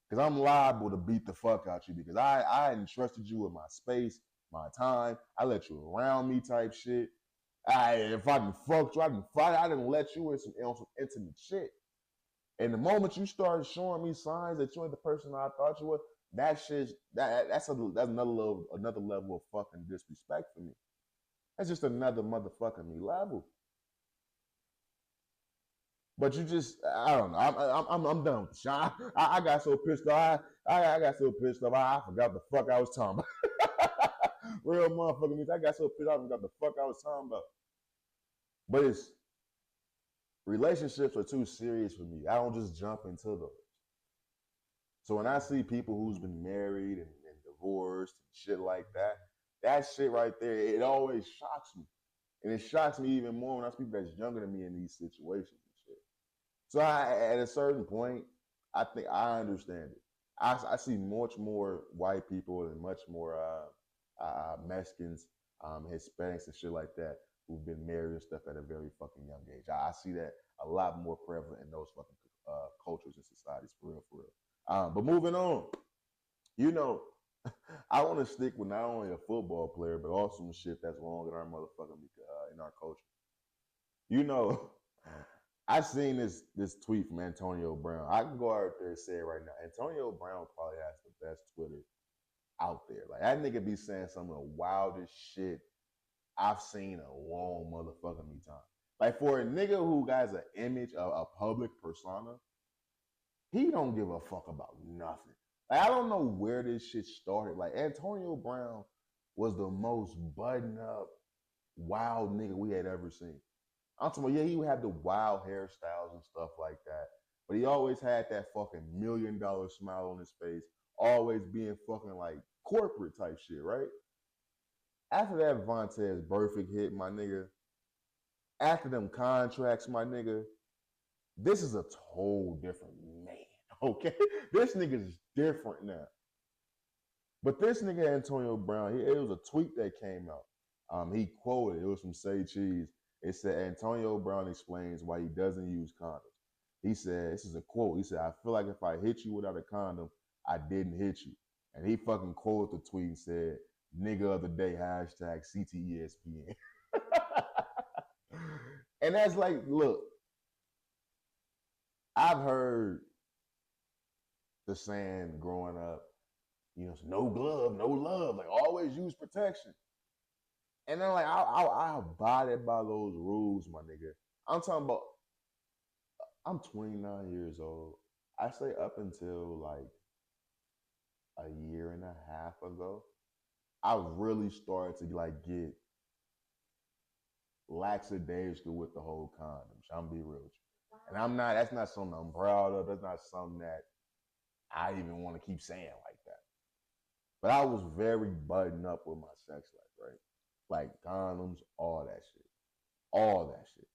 Because I'm liable to beat the fuck out you because I entrusted you with my space, my time. I let you around me type shit. If I can fuck you, I can fight. I didn't let you in some intimate shit. And the moment you started showing me signs that you ain't the person I thought you were, that's another level of fucking disrespect for me. That's just another motherfucking me level. But you just, I don't know. I'm done with the shot. I got so pissed off. I got so pissed off. I forgot the fuck I was talking about. Real motherfucker means I got so pissed off. I forgot the fuck I was talking about. But relationships are too serious for me. I don't just jump into those. So when I see people who's been married and divorced and shit like that, that shit right there, it always shocks me. And it shocks me even more when I see people that's younger than me in these situations and shit. So at a certain point, I think I understand it. I see much more white people and much more Mexicans, Hispanics and shit like that who've been married and stuff at a very fucking young age. I see that a lot more prevalent in those fucking cultures and societies, for real, for real. But moving on, you know, I want to stick with not only a football player, but also some shit that's wrong in our motherfucking in our culture. You know, I seen this tweet from Antonio Brown. I can go out there and say it right now. Antonio Brown probably has the best Twitter out there. Like that nigga be saying some of the wildest shit I've seen a long motherfucking time. Like for a nigga who has an image of a public persona, he don't give a fuck about nothing. Like I don't know where this shit started. Like Antonio Brown was the most buttoned up, wild nigga we had ever seen. I'm talking about, yeah, he had the wild hairstyles and stuff like that. But he always had that fucking $1 million smile on his face, always being fucking like corporate type shit, right? After that Vontaze Burfict hit, my nigga, after them contracts, my nigga, this is a total different man, okay? This nigga's different now. But this nigga Antonio Brown, it was a tweet that came out. He quoted, it was from Say Cheese. It said, Antonio Brown explains why he doesn't use condoms. He said, this is a quote. He said, I feel like if I hit you without a condom, I didn't hit you. And he fucking quoted the tweet and said, nigga of the day, hashtag CTESPN. And that's like, look, I've heard the saying growing up, you know, no glove, no love, like always use protection. And then like I abided by those rules, my nigga. I'm talking about I'm 29 years old. I say up until like a year and a half ago, I really started to like get lackadaisical with the whole condoms. I'm gonna be real with you. And that's not something I'm proud of. That's not something that I even want to keep saying like that. But I was very buttoned up with my sex life, right? Like condoms, all that shit. All that shit.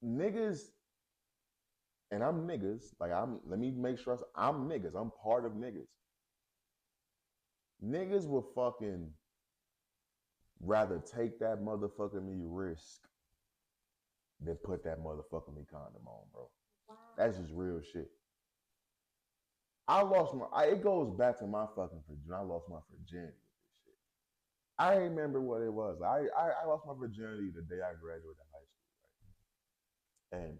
Niggas, and I'm niggas, like let me make sure I'm niggas. I'm part of niggas. Niggas will fucking rather take that motherfucking me risk than put that motherfucking me condom on, bro. Wow. That's just real shit. It goes back to my fucking virginity. I lost my virginity with this shit. I remember what it was. I lost my virginity the day I graduated high school, right? And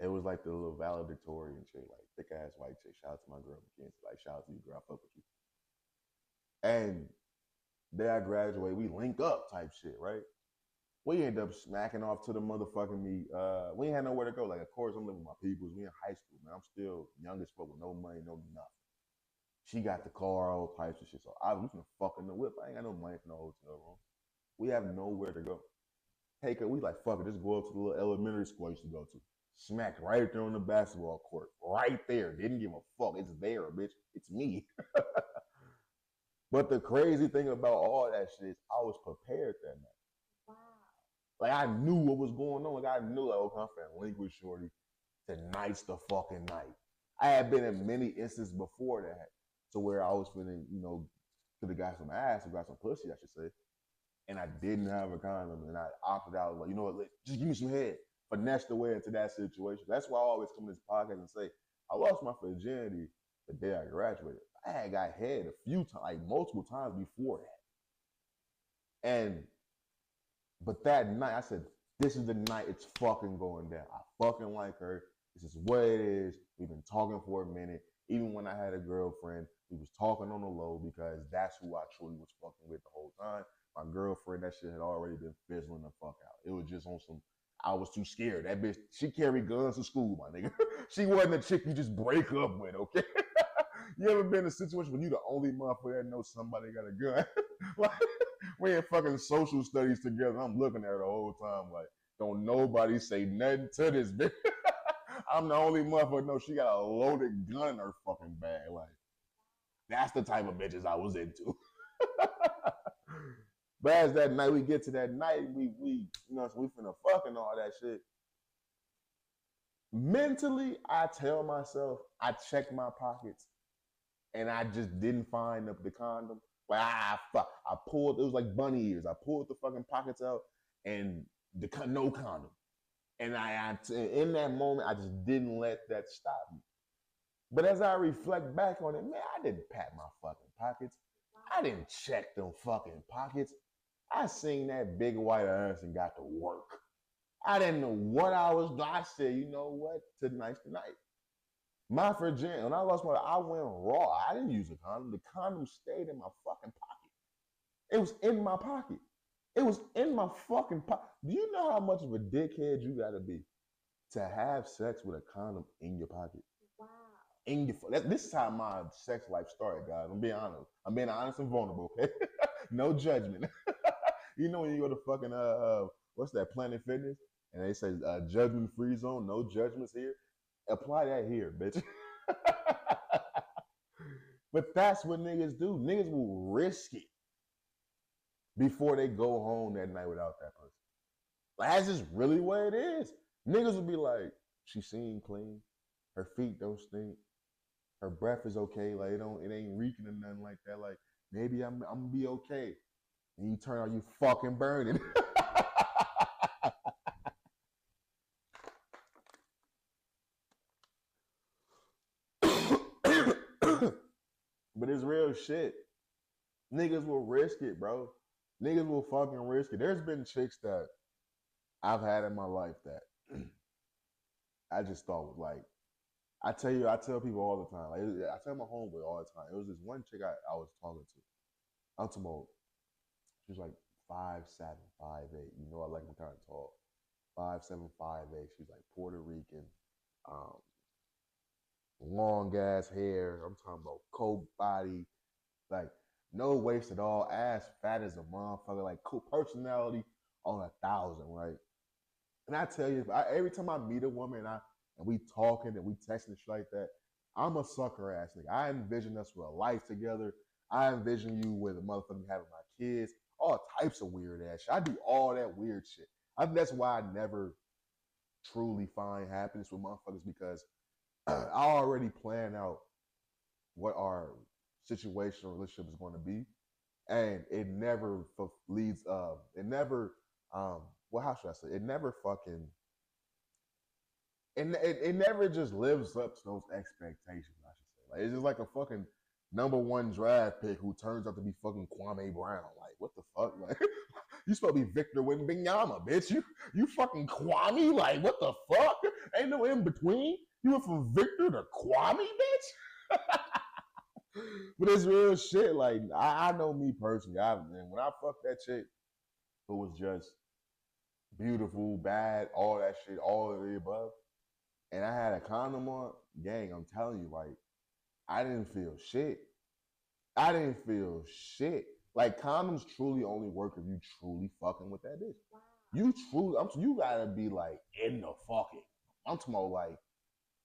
it was like the little valedictorian chick, like thick ass white chick. Shout out to my girl Mackenzie. Like shout out to you, girl. I fuck with you. And day I graduated, we link up type shit, right? We end up smacking off to the motherfucking me. We ain't had nowhere to go. Like, of course, I'm living with my peoples. We in high school, man. I'm still young as fuck with no money, no nothing. She got the car, all types of shit. So I was gonna fuck in the whip. I ain't got no money for no hotel room. We have nowhere to go. Take it. We like, fuck it. Just go up to the little elementary school I used to go to. Smacked right there on the basketball court. Right there. Didn't give a fuck. It's there, bitch. It's me. But the crazy thing about all that shit is I was prepared that night. Wow. Like I knew what was going on. Like I knew, like, okay, I'm finna link with shorty. Tonight's the fucking night. I had been in many instances before that, to where I was finna, you know, could have got some ass or got some pussy, I should say. And I didn't have a condom, and I opted out. Like, you know what? Just give me some head. Finesse the way into that situation. That's why I always come to this podcast and say, I lost my virginity the day I graduated. I had got head a few times, like multiple times before that. But that night, I said, this is the night it's fucking going down. I fucking like her. This is what it is. We've been talking for a minute. Even when I had a girlfriend, we was talking on the low because that's who I truly was fucking with the whole time. My girlfriend, that shit had already been fizzling the fuck out. It was just on some, I was too scared. That bitch, she carried guns to school, my nigga. She wasn't a chick you just break up with, okay? You ever been in a situation when you the only motherfucker that knows somebody got a gun? Like, we in fucking social studies together. I'm looking at her the whole time like, don't nobody say nothing to this bitch. I'm the only motherfucker know she got a loaded gun in her fucking bag. Like, that's the type of bitches I was into. But as that night, we get to that night, we you know, so we finna fuck and all that shit. Mentally, I tell myself, I check my pockets, and I just didn't find the condom. Like, fuck. I pulled, it was like bunny ears. I pulled the fucking pockets out, and no condom. And in that moment, I just didn't let that stop me. But as I reflect back on it, man, I didn't pat my fucking pockets. I didn't check them fucking pockets. I seen that big white ass and got to work. I didn't know what I was doing. I said, you know what? Tonight's the night. My virginity, when I lost my, I went raw. I didn't use a condom. The condom stayed in my fucking pocket. It was in my pocket. It was in my fucking pocket. Do you know how much of a dickhead you gotta be to have sex with a condom in your pocket? Wow. This is how my sex life started, guys. I'm being honest. I'm being honest and vulnerable, okay? No judgment. You know when you go to fucking what's that, Planet Fitness, and they say judgment free zone, no judgments here. Apply that here, bitch. But that's what niggas do. Niggas will risk it before they go home that night without that person. Like, that's just really what it is. Niggas will be like, she seem clean, her feet don't stink, her breath is okay, like it ain't reeking or nothing like that. Like, maybe I'm gonna be okay. And you turn out you fucking burning. But it's real shit. Niggas will risk it, bro. Niggas will fucking risk it. There's been chicks that I've had in my life that I just thought was like, I tell people all the time. Like, I tell my homeboy all the time. It was this one chick I was talking to. I'm talking about, she was like 5'7", 5'8". You know I like them kind of tall. 5'7", 5'8". She's like Puerto Rican. Long ass hair. I'm talking about cold body. Like, no waist at all. Ass fat as a motherfucker. Like, cool personality on 1,000, right? And I tell you, every time I meet a woman and we talking and we texting and shit like that, I'm a sucker ass nigga. I envision us with a life together. I envision you with a motherfucker having my kids. All types of weird ass shit. I do all that weird shit. I think that's why I never truly find happiness with motherfuckers, because I already plan out what our situation or relationship is going to be, and it never leads. It never. Well, how should I say? It never fucking. It never just lives up to those expectations. I should say. Like, it's just like a fucking #1 draft pick who turns out to be fucking Kwame Brown. Like, what the fuck? Like, you supposed to be Victor Wembanyama, bitch. You fucking Kwame? Like, what the fuck? Ain't no in between. You went from Victor to Kwame, bitch. But it's real shit. Like, I know me personally. When I fucked that chick who was just beautiful, bad, all that shit, all of the above, and I had a condom on, gang, I'm telling you, like, I didn't feel shit. I didn't feel shit. Like, condoms truly only work if you truly fucking with that bitch. Wow. You gotta be like in the fucking. I'm talking about like,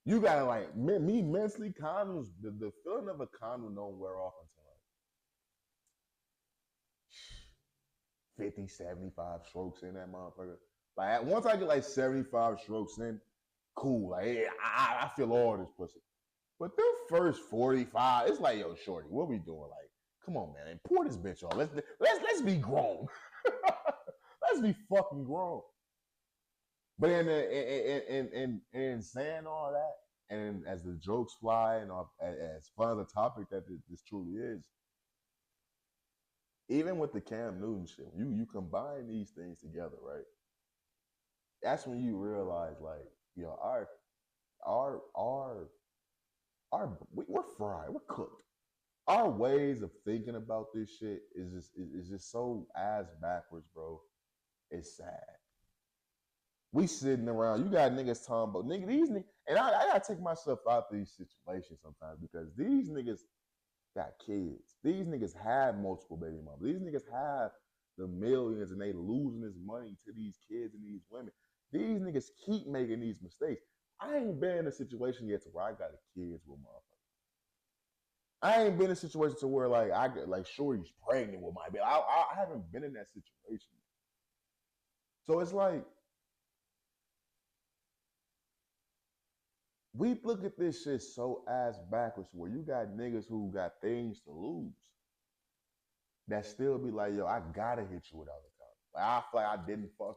you gotta like, me mentally, condoms, the feeling of a condom don't wear off until like 50, 75 strokes in that motherfucker. Like, once I get like 75 strokes in, cool. Like, yeah, I feel all this pussy. But the first 45, it's like, yo, shorty, what we doing? Like, come on, man, pour this bitch on. Let's be grown. Let's be fucking grown. But in saying all that, and as the jokes fly, and as fun as a topic that this truly is, even with the Cam Newton shit, you combine these things together, right? That's when you realize, like, you know, we're fried, we're cooked. Our ways of thinking about this shit is just so ass backwards, bro. It's sad. We sitting around, you got niggas talking about these niggas, and I gotta take myself out of these situations sometimes, because these niggas got kids. These niggas have multiple baby mamas. These niggas have the millions, and they losing this money to these kids and these women. These niggas keep making these mistakes. I ain't been in a situation yet to where I got kids with motherfuckers. I ain't been in a situation to where like I get like Shorty's pregnant with my baby. I haven't been in that situation. So it's like we look at this shit so ass backwards where you got niggas who got things to lose that still be like, yo, I gotta hit you without a condom. Like I feel like I didn't fuck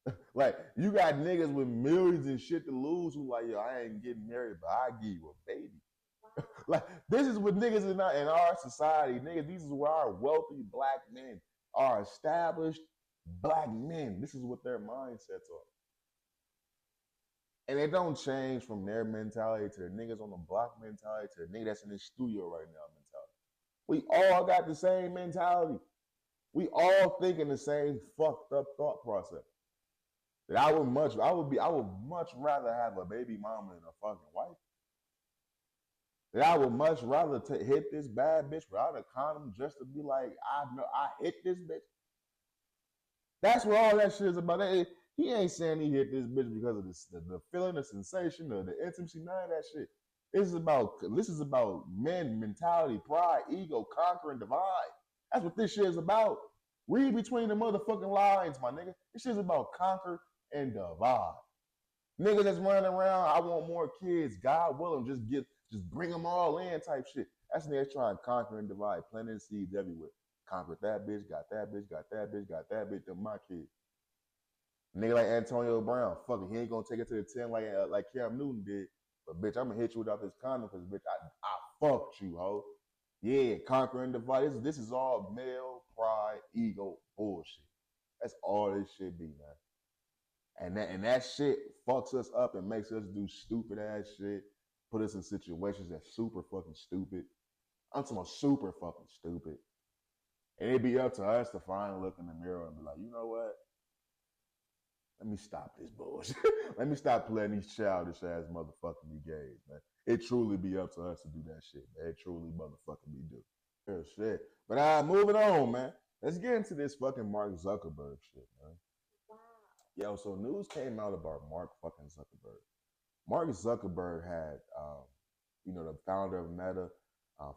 you. Like you got niggas with millions and shit to lose who like, yo, I ain't getting married, but I give you a baby. Like this is what niggas in our society, niggas. These is where our wealthy black men are established black men. This is what their mindsets are. And it don't change from their mentality to the niggas on the block mentality to the nigga that's in the studio right now mentality. We all got the same mentality. We all thinking the same fucked up thought process. That I would much rather have a baby mama than a fucking wife. That I would much rather hit this bad bitch without a condom just to be like, I know I hit this bitch. That's what all that shit is about. He ain't saying he hit this bitch because of the feeling, the sensation, or the intimacy, none of that shit. This is about men, mentality, pride, ego, conquer, and divide. That's what this shit is about. Read between the motherfucking lines, my nigga. This shit is about conquer and divide. Niggas that's running around, I want more kids. God willing, just bring them all in type shit. That's niggas trying to conquer and divide, planting seeds everywhere. Conquered that bitch, got that bitch, got that bitch, got that bitch, them my kids. Nigga like Antonio Brown, fuck it, he ain't gonna take it to the 10 like Cam Newton did. But bitch, I'm gonna hit you without this condom because bitch, I fucked you, ho. Yeah, conquer and divide. This is all male pride, ego, bullshit. That's all this shit be, man. And that shit fucks us up and makes us do stupid ass shit. Put us in situations that's super fucking stupid. I'm talking about super fucking stupid. And it'd be up to us to finally look in the mirror and be like, you know what? Let me stop this bullshit. Let me stop playing these childish ass motherfucking games, man. It truly be up to us to do that shit, man. It truly motherfucking be do. Real shit. But moving on, man. Let's get into this fucking Mark Zuckerberg shit, man. Wow. Yo, so news came out about Mark fucking Zuckerberg. Mark Zuckerberg had, the founder of Meta,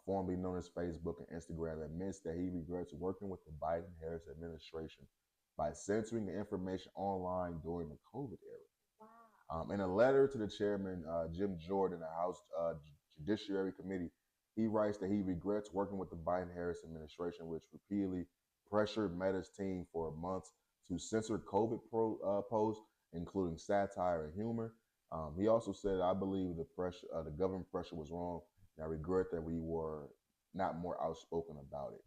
formerly known as Facebook and Instagram, admits that he regrets working with the Biden-Harris administration by censoring the information online during the COVID era. Wow. In a letter to the chairman, Jim Jordan, the House Judiciary Committee, he writes that he regrets working with the Biden-Harris administration, which repeatedly pressured Meta's team for months to censor COVID posts, including satire and humor. He also said, I believe the government pressure was wrong, and I regret that we were not more outspoken about it.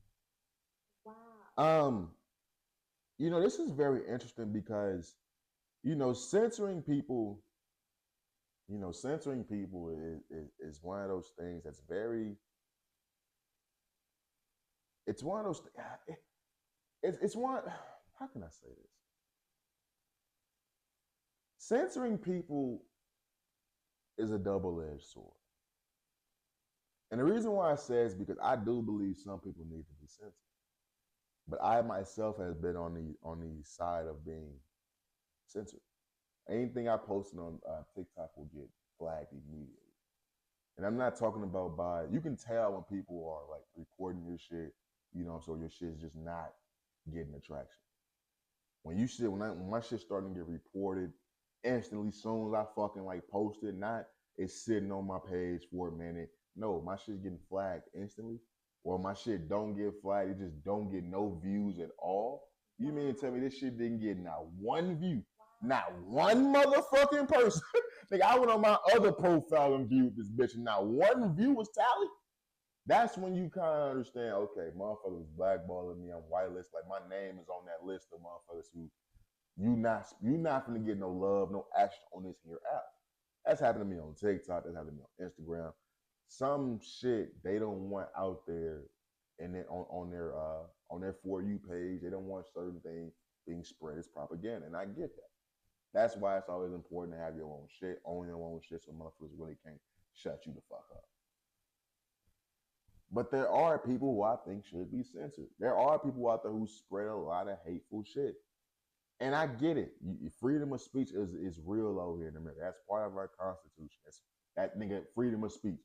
Wow. This is very interesting because, censoring people, is one of those things that's it's one of those, it's one, how can I say this? Censoring people is a double-edged sword. And the reason why I say is because I do believe some people need to be censored. But I myself has been on the side of being censored. Anything I posted on TikTok will get flagged immediately. And I'm not talking about you can tell when people are like reporting your shit, so your shit's just not getting attraction. When my shit's starting to get reported instantly, soon as I fucking like post it, not it's sitting on my page for a minute. No, my shit's getting flagged instantly. Or my shit don't get flagged, it just don't get no views at all. You mean to tell me this shit didn't get not one view? Not one motherfucking person. Like I went on my other profile and viewed this bitch and not one view was tallied. That's when you kind of understand, okay, motherfuckers blackballing me, I'm whitelist. Like my name is on that list of motherfuckers who you not gonna get no love, no action on this here app. That's happened to me on TikTok, that's happened to me on Instagram. Some shit they don't want out there and then on their For You page, they don't want certain things being spread as propaganda. And I get that. That's why it's always important to have your own shit, own your own shit so motherfuckers really can't shut you the fuck up. But there are people who I think should be censored. There are people out there who spread a lot of hateful shit. And I get it. Freedom of speech is real over here in America. That's part of our Constitution. That nigga freedom of speech.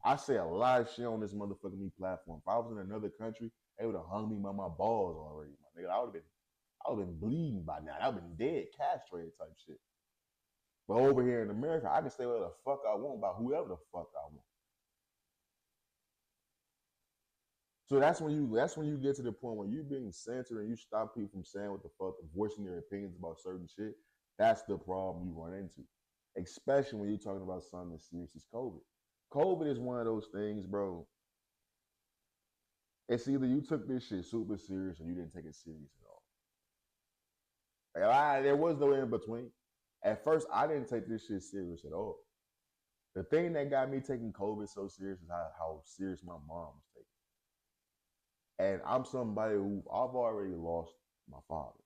I say a lot of shit on this motherfucking platform. If I was in another country, they would have hung me by my balls already, my nigga. I would have been bleeding by now. I would have been dead, castrated type shit. But over here in America, I can say whatever the fuck I want about whoever the fuck I want. So that's when you get to the point where you're being censored and you stop people from saying what the fuck, voicing their opinions about certain shit. That's the problem you run into, especially when you're talking about something as serious as COVID. COVID is one of those things, bro. It's either you took this shit super serious or you didn't take it serious at all. Like, there was no in between. At first, I didn't take this shit serious at all. The thing that got me taking COVID so serious is how serious my mom was taking. And I'm somebody who I've already lost my father.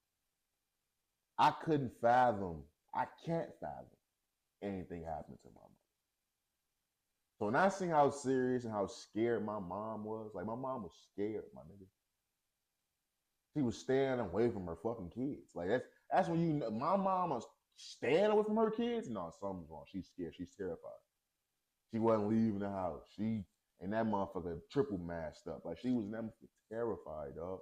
I can't fathom anything happening to my mother. So when I seen how serious and how scared my mom was, like my mom was scared, my nigga. She was staying away from her fucking kids. Like that's when you know my mom was staying away from her kids. No, something's wrong. She's scared. She's terrified. She wasn't leaving the house. She and that motherfucker triple masked up. Like she was never terrified, dog.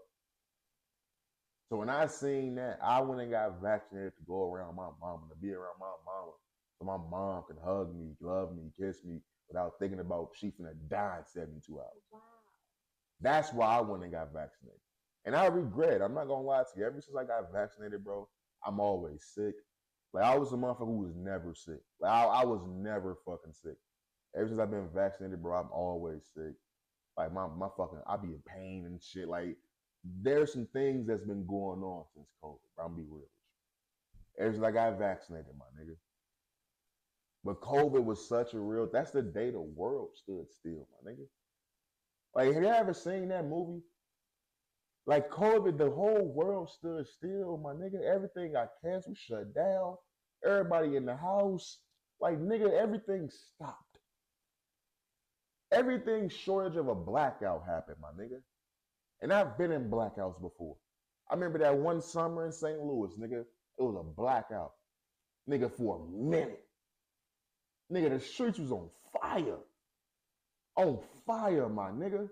So when I seen that, I went and got vaccinated to go around my mama, to be around my mama, so my mom can hug me, love me, kiss me, without thinking about she finna die in 72 hours. Wow. That's why I went and got vaccinated. And I regret, I'm not gonna lie to you, ever since I got vaccinated, bro, I'm always sick. Like I was a motherfucker who was never sick. Like I was never fucking sick. Ever since I've been vaccinated, bro, I'm always sick. Like my fucking, I be in pain and shit. Like there's some things that's been going on since COVID, bro. I'm gonna be real with you. Ever since I got vaccinated, my nigga. But COVID was such a real, that's the day the world stood still, my nigga. Like, have you ever seen that movie? Like COVID, the whole world stood still, my nigga. Everything got canceled, shut down. Everybody in the house. Like, nigga, everything stopped. Everything shortage of a blackout happened, my nigga. And I've been in blackouts before. I remember that one summer in St. Louis, nigga. It was a blackout. Nigga, for a minute. Nigga, the streets was on fire. On fire, my nigga.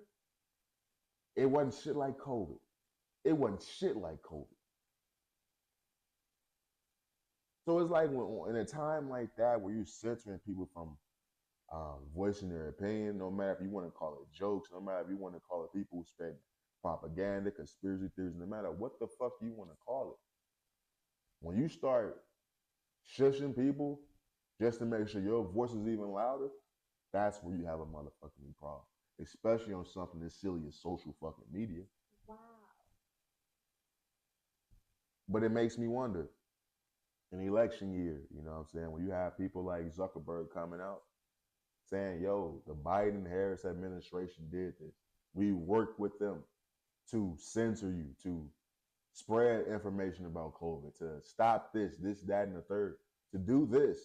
It wasn't shit like COVID. It wasn't shit like COVID. So it's like when in a time like that where you're censoring people from voicing their opinion, no matter if you want to call it jokes, no matter if you want to call it people who spread propaganda, conspiracy theories, no matter what the fuck you want to call it. When you start shushing people just to make sure your voice is even louder, that's where you have a motherfucking problem. Especially on something as silly as social fucking media. Wow. But it makes me wonder, in election year, you know what I'm saying, when you have people like Zuckerberg coming out saying, yo, the Biden-Harris administration did this. We worked with them to censor you, to spread information about COVID, to stop this, that, and the third, to do this,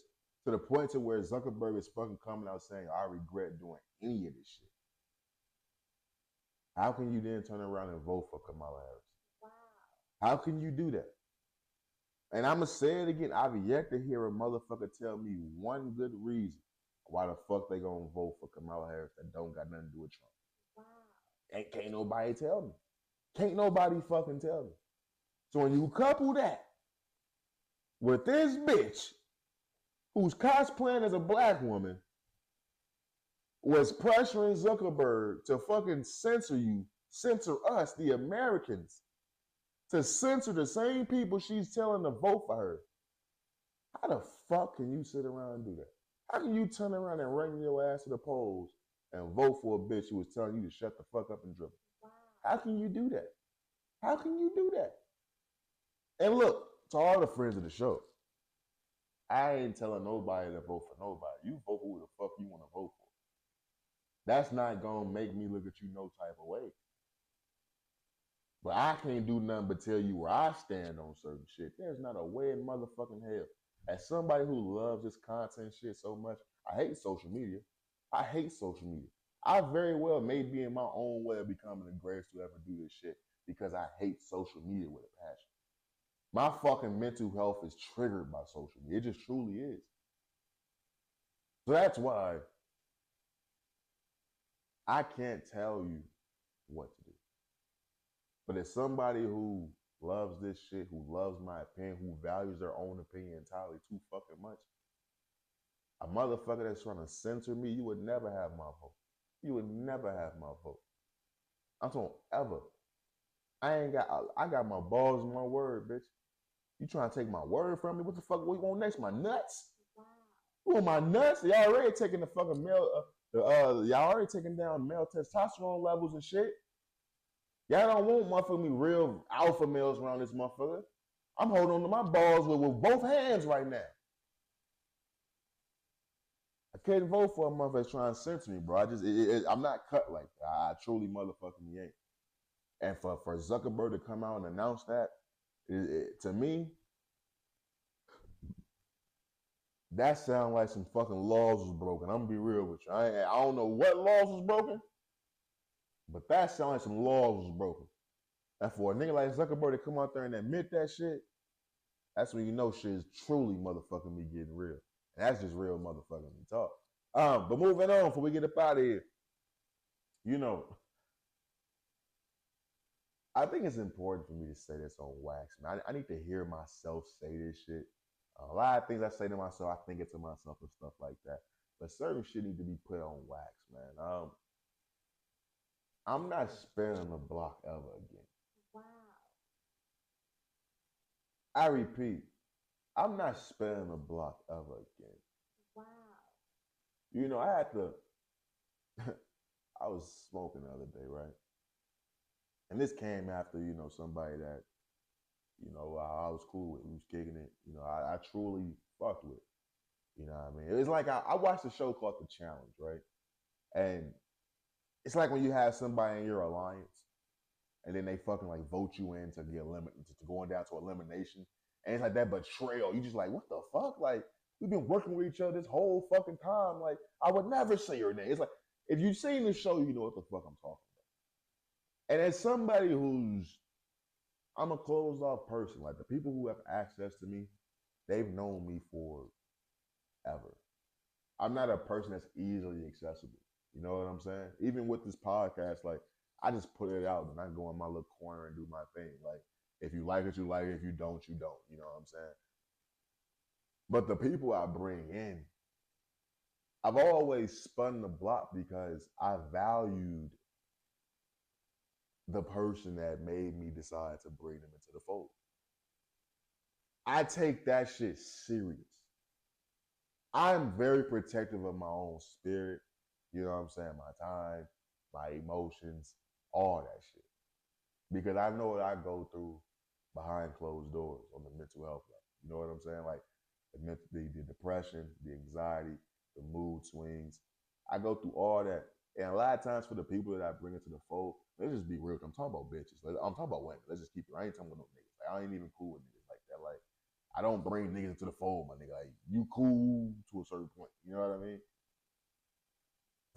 to the point to where Zuckerberg is fucking coming out saying, I regret doing any of this shit. How can you then turn around and vote for Kamala Harris? Wow. How can you do that? And I'm going to say it again. I've yet to hear a motherfucker tell me one good reason why the fuck they going to vote for Kamala Harris that don't got nothing to do with Trump. Wow. Can't nobody tell me. Can't nobody fucking tell me. So when you couple that with this bitch who's cosplaying as a black woman was pressuring Zuckerberg to fucking censor you, censor us, the Americans, to censor the same people she's telling to vote for her. How the fuck can you sit around and do that? How can you turn around and run your ass to the polls and vote for a bitch who was telling you to shut the fuck up and dribble? Wow. How can you do that? How can you do that? And look, to all the friends of the show, I ain't telling nobody to vote for nobody. You vote for who the fuck you want to vote for. That's not gonna make me look at you no type of way. But I can't do nothing but tell you where I stand on certain shit. There's not a way in motherfucking hell. As somebody who loves this content shit so much, I hate social media. I hate social media. I very well may be in my own way of becoming the greatest to ever do this shit because I hate social media with a passion. My fucking mental health is triggered by social media. It just truly is. So that's why I can't tell you what to do. But as somebody who loves this shit, who loves my opinion, who values their own opinion entirely too fucking much, a motherfucker that's trying to censor me, you would never have my vote. You would never have my vote. I'm talking ever. I got my balls and my word, bitch. You trying to take my word from me? What the fuck? What you want next? My nuts? Wow. You want my nuts? Y'all already taking the fucking male, y'all already taking down male testosterone levels and shit. Y'all don't want motherfucker me real alpha males around this motherfucker. I'm holding on to my balls with both hands right now. I couldn't vote for a motherfucker that's trying to censor me, bro. I'm not cut like that. I truly motherfucking ain't. And for Zuckerberg to come out and announce that, to me, that sounds like some fucking laws was broken. I'm gonna be real with you. I don't know what laws was broken, but that sounds like some laws was broken. And for a nigga like Zuckerberg to come out there and admit that shit, that's when you know shit is truly motherfucking me getting real. And that's just real motherfucking me talk. But moving on before we get up out of here, you know, I think it's important for me to say this on wax, man. I need to hear myself say this shit. A lot of things I say to myself, I think it to myself and stuff like that. But certain shit need to be put on wax, man. I'm not sparing the block ever again. Wow. I repeat, I'm not sparing the block ever again. Wow. You know, I had to, I was smoking the other day, right? And this came after, you know, somebody that, you know, I was cool with, who was kicking it. You know, I truly fucked with. You know what I mean? It's like I watched a show called The Challenge, right? And it's like when you have somebody in your alliance and then they fucking like vote you in to get eliminated, to going down to elimination. And it's like that betrayal. You just like, what the fuck? Like, we've been working with each other this whole fucking time. Like, I would never say your name. It's like, if you've seen the show, you know what the fuck I'm talking about. And as somebody I'm a closed off person. Like, the people who have access to me, they've known me forever. I'm not a person that's easily accessible. You know what I'm saying? Even with this podcast, like, I just put it out and I go in my little corner and do my thing. Like, if you like it, you like it. If you don't, you don't. You know what I'm saying? But the people I bring in, I've always spun the block because I valued the person that made me decide to bring them into the fold. I take that shit serious. I'm very protective of my own spirit. You know what I'm saying? My time, my emotions, all that shit. Because I know what I go through behind closed doors on the mental health level. You know what I'm saying? Like the depression, the anxiety, the mood swings. I go through all that. And a lot of times for the people that I bring into the fold, let's just be real. I'm talking about bitches. I'm talking about women. Let's just keep it. I ain't talking about no niggas. Like, I ain't even cool with niggas like that. Like, I don't bring niggas into the fold, my nigga. Like, you cool to a certain point. You know what I mean?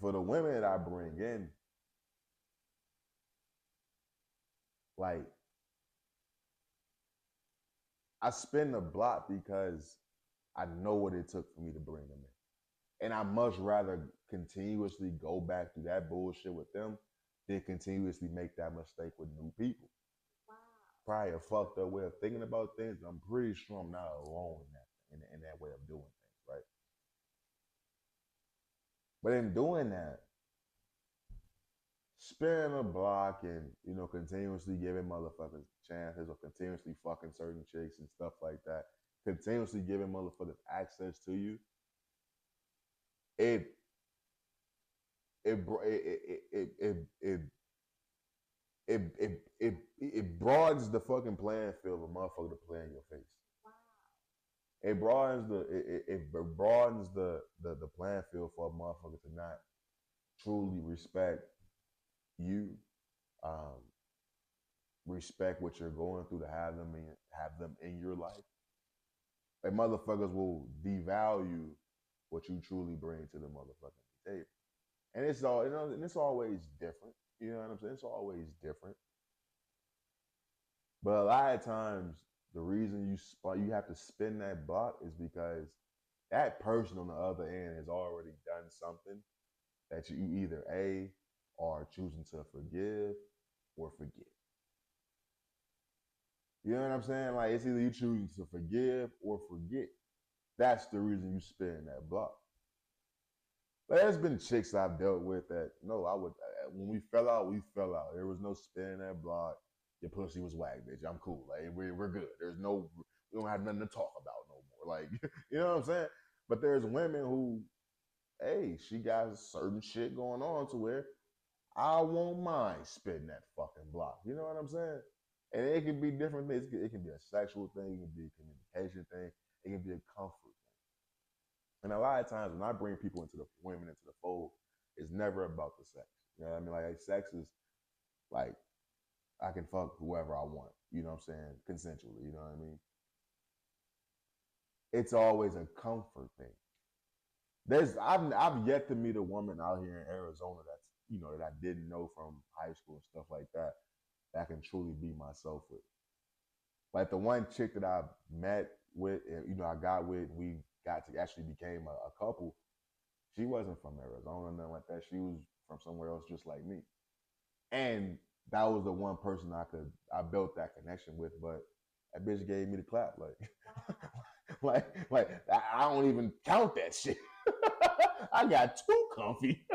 For the women that I bring in, like, I spin the block because I know what it took for me to bring them in. And I much rather continuously go back through that bullshit with them than continuously make that mistake with new people. Wow. Probably a fucked up way of thinking about things. I'm pretty sure I'm not alone in that way of doing things, right? But in doing that, spinning the block and, you know, continuously giving motherfuckers chances or continuously fucking certain chicks and stuff like that, continuously giving motherfuckers access to you, it broadens the fucking playing field of a motherfucker to play in your face. Wow. It broadens the playing field for a motherfucker to not truly respect you, respect what you're going through, to have them in your life. Like, motherfuckers will devalue what you truly bring to the motherfucking table. And it's all, you know, and it's always different. You know what I'm saying? It's always different. But a lot of times the reason you have to spin that block is because that person on the other end has already done something that you either A, are choosing to forgive or forget. You know what I'm saying? Like, it's either you choose to forgive or forget. That's the reason you spin that block. But there's been chicks I've dealt with that, no, when we fell out, we fell out. There was no spinning that block. Your pussy was whack, bitch. I'm cool. Like, we're good. We don't have nothing to talk about no more. Like, you know what I'm saying? But there's women who, hey, she got certain shit going on to where I won't mind spitting that fucking block. You know what I'm saying? And it can be different things. It can be a sexual thing. It can be a communication thing. It can be a comfort thing. And a lot of times when I bring women into the fold, it's never about the sex. You know what I mean? Like, sex is like, I can fuck whoever I want. You know what I'm saying? Consensually. You know what I mean? It's always a comfort thing. I've yet to meet a woman out here in Arizona that's, that I didn't know from high school and stuff like that I can truly be myself with. Like, the one chick that I met with, and I got with, we got to actually became a couple. She wasn't from Arizona, nothing like that. She was from somewhere else, just like me. And that was the one person I built that connection with. But that bitch gave me the clap, like I don't even count that shit. I got too comfy.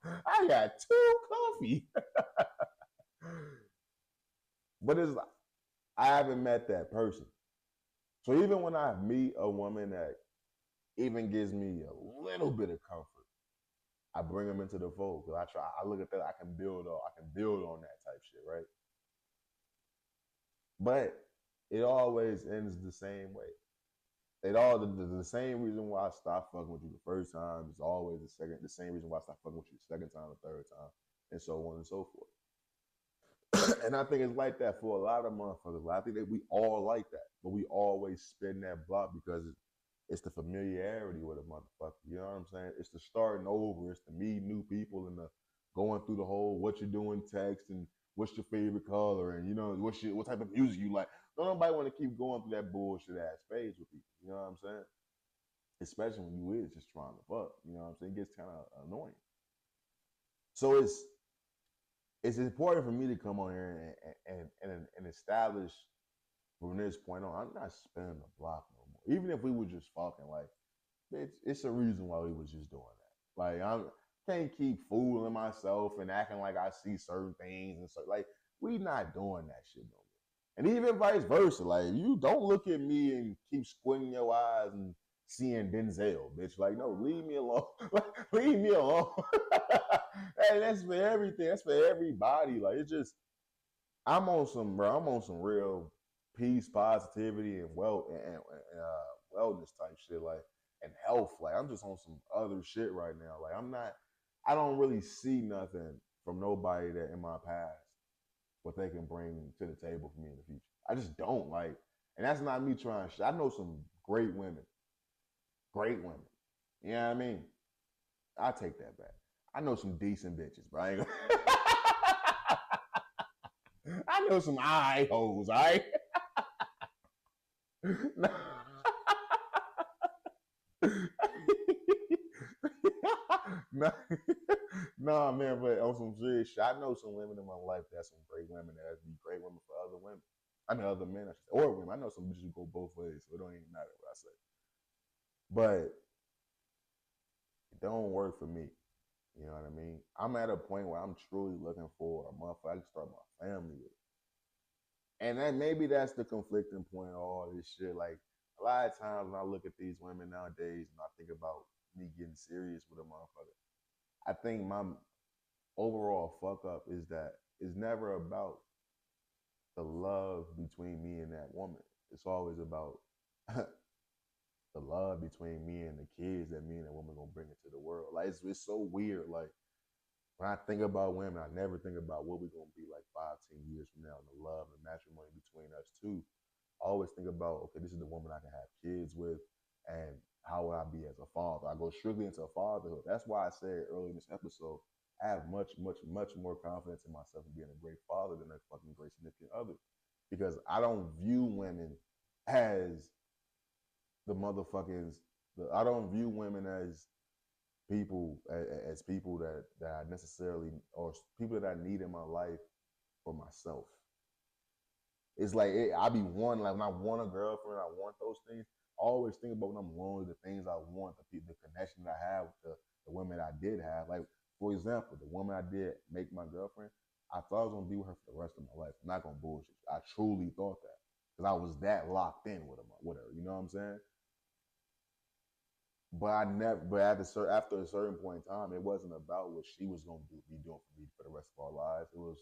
I got too comfy. But I haven't met that person. So even when I meet a woman that even gives me a little bit of comfort, I bring them into the fold because I look at that, I can build on that type shit, right? But it always ends the same way. The same reason why I stopped fucking with you the first time is always the same reason why I stopped fucking with you the second time, the third time, and so on and so forth. And I think it's like that for a lot of motherfuckers. I think that we all like that, but we always spin that block because it's the familiarity with a motherfucker. You know what I'm saying? It's the starting over. It's the meeting new people and the going through the whole what you doing text and what's your favorite color and what type of music you like. Don't nobody want to keep going through that bullshit ass phase with people. You know what I'm saying? Especially when you is just trying to fuck. You know what I'm saying? It gets kind of annoying. So it's important for me to come on here and establish from this point on, I'm not spinning the block no more. Even if we were just fucking, like, it's a reason why we was just doing that. Like, I can't keep fooling myself and acting like I see certain things and so, like, we not doing that shit no more. And even vice versa, like, you don't look at me and keep squinting your eyes and seeing Denzel, bitch. Like, no, leave me alone. Leave me alone. Hey, that's for everything. That's for everybody. Like, it's just, I'm on some real peace, positivity, and wellness type shit, like, and health. Like, I'm just on some other shit right now. Like, I don't really see nothing from nobody that in my past what they can bring to the table for me in the future. I just don't, like, and that's not me trying shit. I know some great women. Great women. You know what I mean? I take that back. I know some decent bitches, bro. I know some eye hoes, all right? Nah, man, but on some serious shit, I know some women in my life that's some great women that be great women for other women. I mean, other men, I should say, or women. I know some bitches who go both ways, so it don't even matter what I say. But it don't work for me. You know what I mean? I'm at a point where I'm truly looking for a motherfucker I can start my family with. And then maybe that's the conflicting point of all this shit. Like, a lot of times when I look at these women nowadays and I think about me getting serious with a motherfucker, I think my overall fuck up is that it's never about the love between me and that woman. It's always about the love between me and the kids that me and that woman gonna bring into the world. Like, it's so weird. Like, when I think about women, I never think about what we're gonna be like 5, 10 years from now and the love and matrimony between us two. I always think about, okay, this is the woman I can have kids with, and how would I be as a father? I go strictly into fatherhood. That's why I said earlier in this episode, I have much, much, much more confidence in myself in being a great father than a fucking great significant other. because I don't view women as the motherfuckers. I don't view women as people that I necessarily, or people that I need in my life for myself. It's like I be wanting, like when I want a girlfriend, I want those things. I always think about when I'm lonely, the things I want, the connection that I have with the women I did have. Like, for example, the woman I did make my girlfriend, I thought I was gonna be with her for the rest of my life. I'm not gonna bullshit you. I truly thought that because I was that locked in with her. You know what I'm saying? But I never. But after a certain point in time, it wasn't about what she was gonna be doing for me for the rest of our lives. It was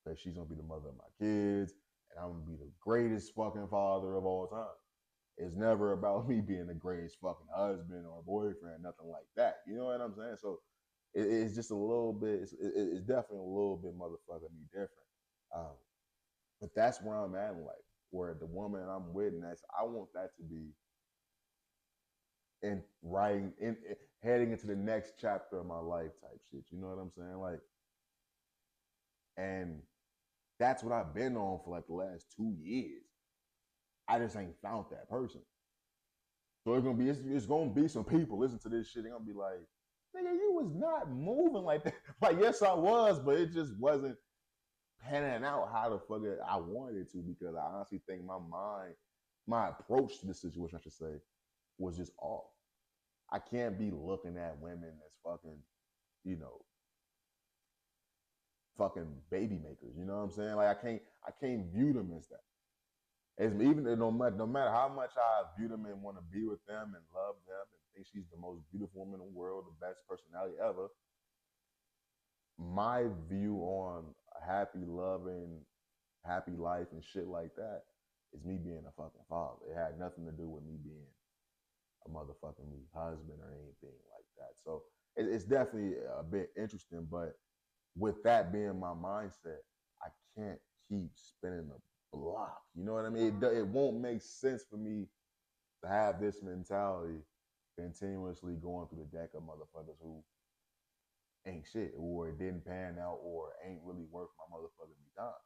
that she's gonna be the mother of my kids, and I'm gonna be the greatest fucking father of all time. It's never about me being the greatest fucking husband or boyfriend, nothing like that. You know what I'm saying? So it's just a little bit. It's definitely a little bit motherfucking me different. Um, but that's where I'm at in life. Where the woman I'm with, and I want that to be in writing, in heading into the next chapter of my life type shit. You know what I'm saying? Like, and that's what I've been on for like the last 2 years. I just ain't found that person. So it's gonna be some people listen to this shit. They're gonna be like, nigga, you was not moving like that. Like, yes, I was, but it just wasn't panning out how the fuck I wanted it to, because I honestly think my approach to the situation, I should say, was just off. I can't be looking at women as fucking, you know, fucking baby makers. You know what I'm saying? Like, I can't view them as that. As even no matter how much I view them and want to be with them and love them and think she's the most beautiful woman in the world, the best personality ever, my view on a happy, loving, happy life and shit like that is me being a fucking father. It had nothing to do with me being a motherfucking husband or anything like that. So it's definitely a bit interesting, but with that being my mindset, I can't keep spinning the block. You know what I mean? It won't make sense for me to have this mentality continuously going through the deck of motherfuckers who ain't shit, or it didn't pan out, or ain't really worth my motherfucking time.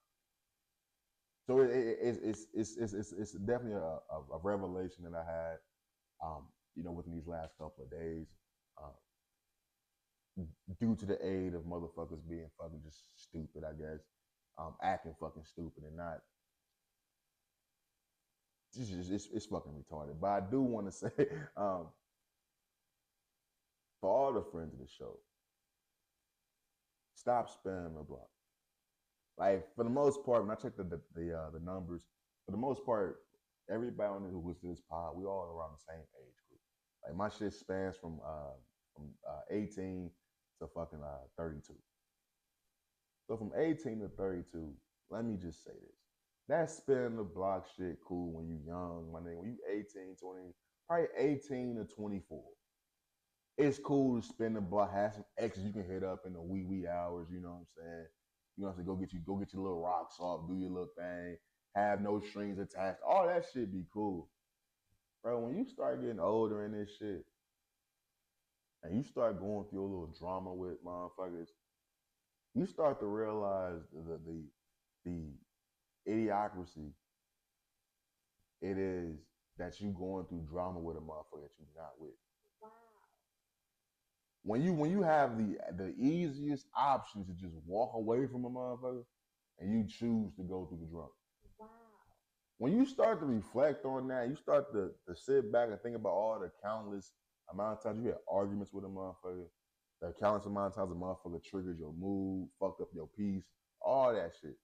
So it's definitely a revelation that I had, within these last couple of days, due to the aid of motherfuckers being fucking just stupid, I guess, acting fucking stupid and not. It's fucking retarded. But I do want to say, for all the friends of the show, stop spamming the block. Like, for the most part, when I check the numbers, for the most part, everybody on who listens to this pod, we all around the same age group. Like, my shit spans from 18 to fucking 32. So from 18 to 32, let me just say this. That spin the block shit cool when you young, my nigga. When you 18, 20, probably 18 to 24. It's cool to spin the block, have some extras you can hit up in the wee hours, you know what I'm saying? You know what I'm saying? Go get your little rocks off, do your little thing, have no strings attached. All that shit be cool. Bro, when you start getting older in this shit, and you start going through a little drama with motherfuckers, you start to realize the idiocracy it is that you going through drama with a motherfucker that you're not with. Wow. When you have the easiest option to just walk away from a motherfucker, and you choose to go through the drama. Wow. When you start to reflect on that, you start to sit back and think about all the countless amount of times you had arguments with a motherfucker, the countless amount of times a motherfucker triggers your mood, fucked up your peace, all that shit.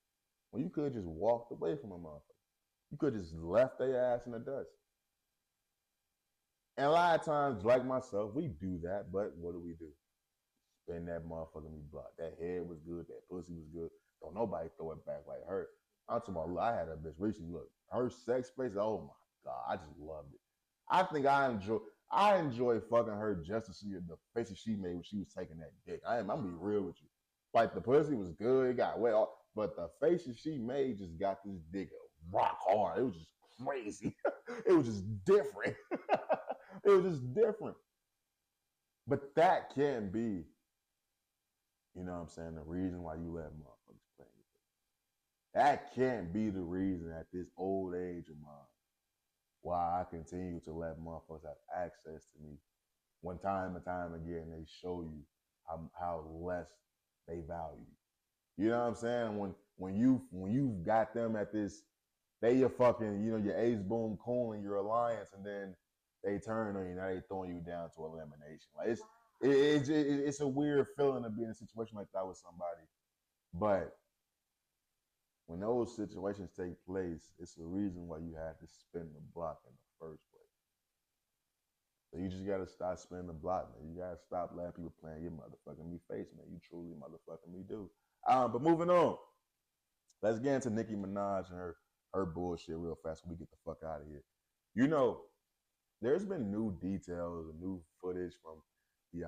When you could have just walked away from a motherfucker. You could have just left their ass in the dust. And a lot of times, like myself, we do that, but what do? Spin that motherfucking me block. That head was good, that pussy was good. Don't nobody throw it back like her. I'm talking about, I had a bitch recently, look, her sex space, oh my God, I just loved it. I think I enjoy fucking her just to see the faces she made when she was taking that dick. I'm gonna be real with you. Like, the pussy was good, it got wet, but the faces she made just got this dick rock hard. It was just crazy. It was just different. It was just different. But that can be, you know what I'm saying, the reason why you let motherfuckers play with it. That can't be the reason at this old age of mine why I continue to let motherfuckers have access to me when time and time again they show you how less they value you. You know what I'm saying? When you've got them at this, they your fucking, you know, your ace boom coon, your alliance, and then they turn on you, now they throwing you down to elimination. Like it's a weird feeling to be in a situation like that with somebody. But when those situations take place, it's the reason why you had to spin the block in the first place. So you just gotta stop spinning the block, man. You gotta stop letting people playing your motherfucking me face, man. You truly motherfucking me do. But moving on, let's get into Nicki Minaj and her bullshit real fast when we get the fuck out of here. You know, there's been new details and new footage from the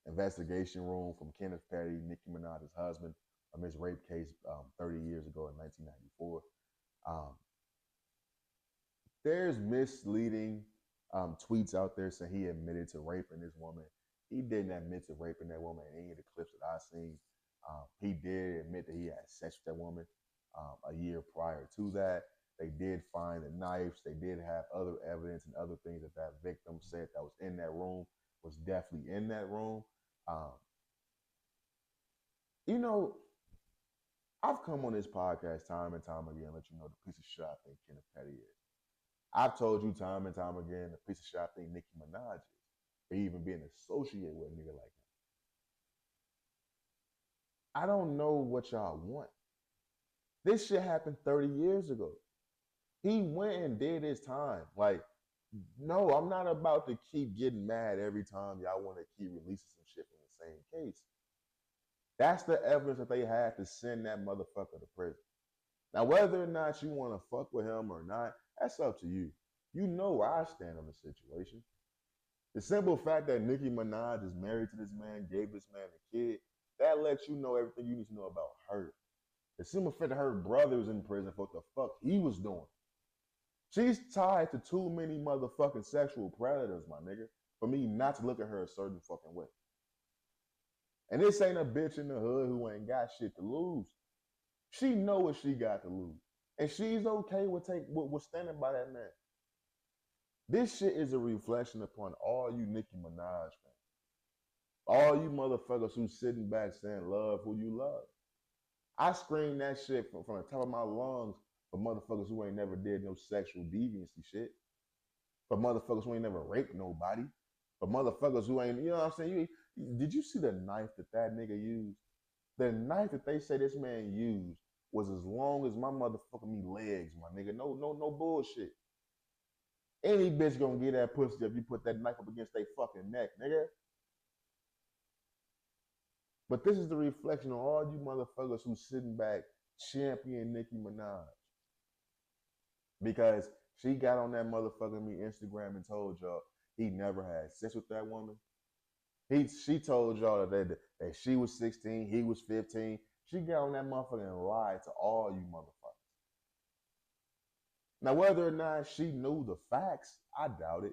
investigation room from Kenneth Petty, Nicki Minaj's husband, from his rape case 30 years ago in 1994. There's misleading tweets out there saying he admitted to raping this woman. He didn't admit to raping that woman in any of the clips that I've seen. He did admit that he had sex with that woman a year prior to that. They did find the knives. They did have other evidence and other things that that victim said that was in that room was definitely in that room. You know, I've come on this podcast time and time again, let you know the piece of shit I think Kenneth Petty is. I've told you time and time again the piece of shit I think Nicki Minaj is, for even being associated with a nigga like him. I don't know what y'all want. This shit happened 30 years ago. He went and did his time. Like, no, I'm not about to keep getting mad every time y'all want to keep releasing some shit from the same case. That's the evidence that they had to send that motherfucker to prison. Now, whether or not you want to fuck with him or not, that's up to you. You know where I stand on the situation. The simple fact that Nicki Minaj is married to this man, gave this man a kid, that lets you know everything you need to know about her. The simple fact that her brother was in prison for what the fuck he was doing. She's tied to too many motherfucking sexual predators, my nigga, for me not to look at her a certain fucking way. And this ain't a bitch in the hood who ain't got shit to lose. She know what she got to lose. And she's okay with standing by that man. This shit is a reflection upon all you Nicki Minaj fans. All you motherfuckers who sitting back saying love who you love. I scream that shit from the top of my lungs for motherfuckers who ain't never did no sexual deviancy shit. For motherfuckers who ain't never raped nobody. For motherfuckers who ain't, you know what I'm saying? Did you see the knife that nigga used? The knife that they say this man used was as long as my motherfucking me legs, my nigga. No bullshit. Any bitch gonna get that pussy if you put that knife up against their fucking neck, nigga. But this is the reflection of all you motherfuckers who sitting back championing Nicki Minaj. Because she got on that motherfucking me Instagram and told y'all he never had sex with that woman. She told y'all that she was 16, he was 15. She got on that motherfucker and lied to all you motherfuckers. Now, whether or not she knew the facts, I doubt it.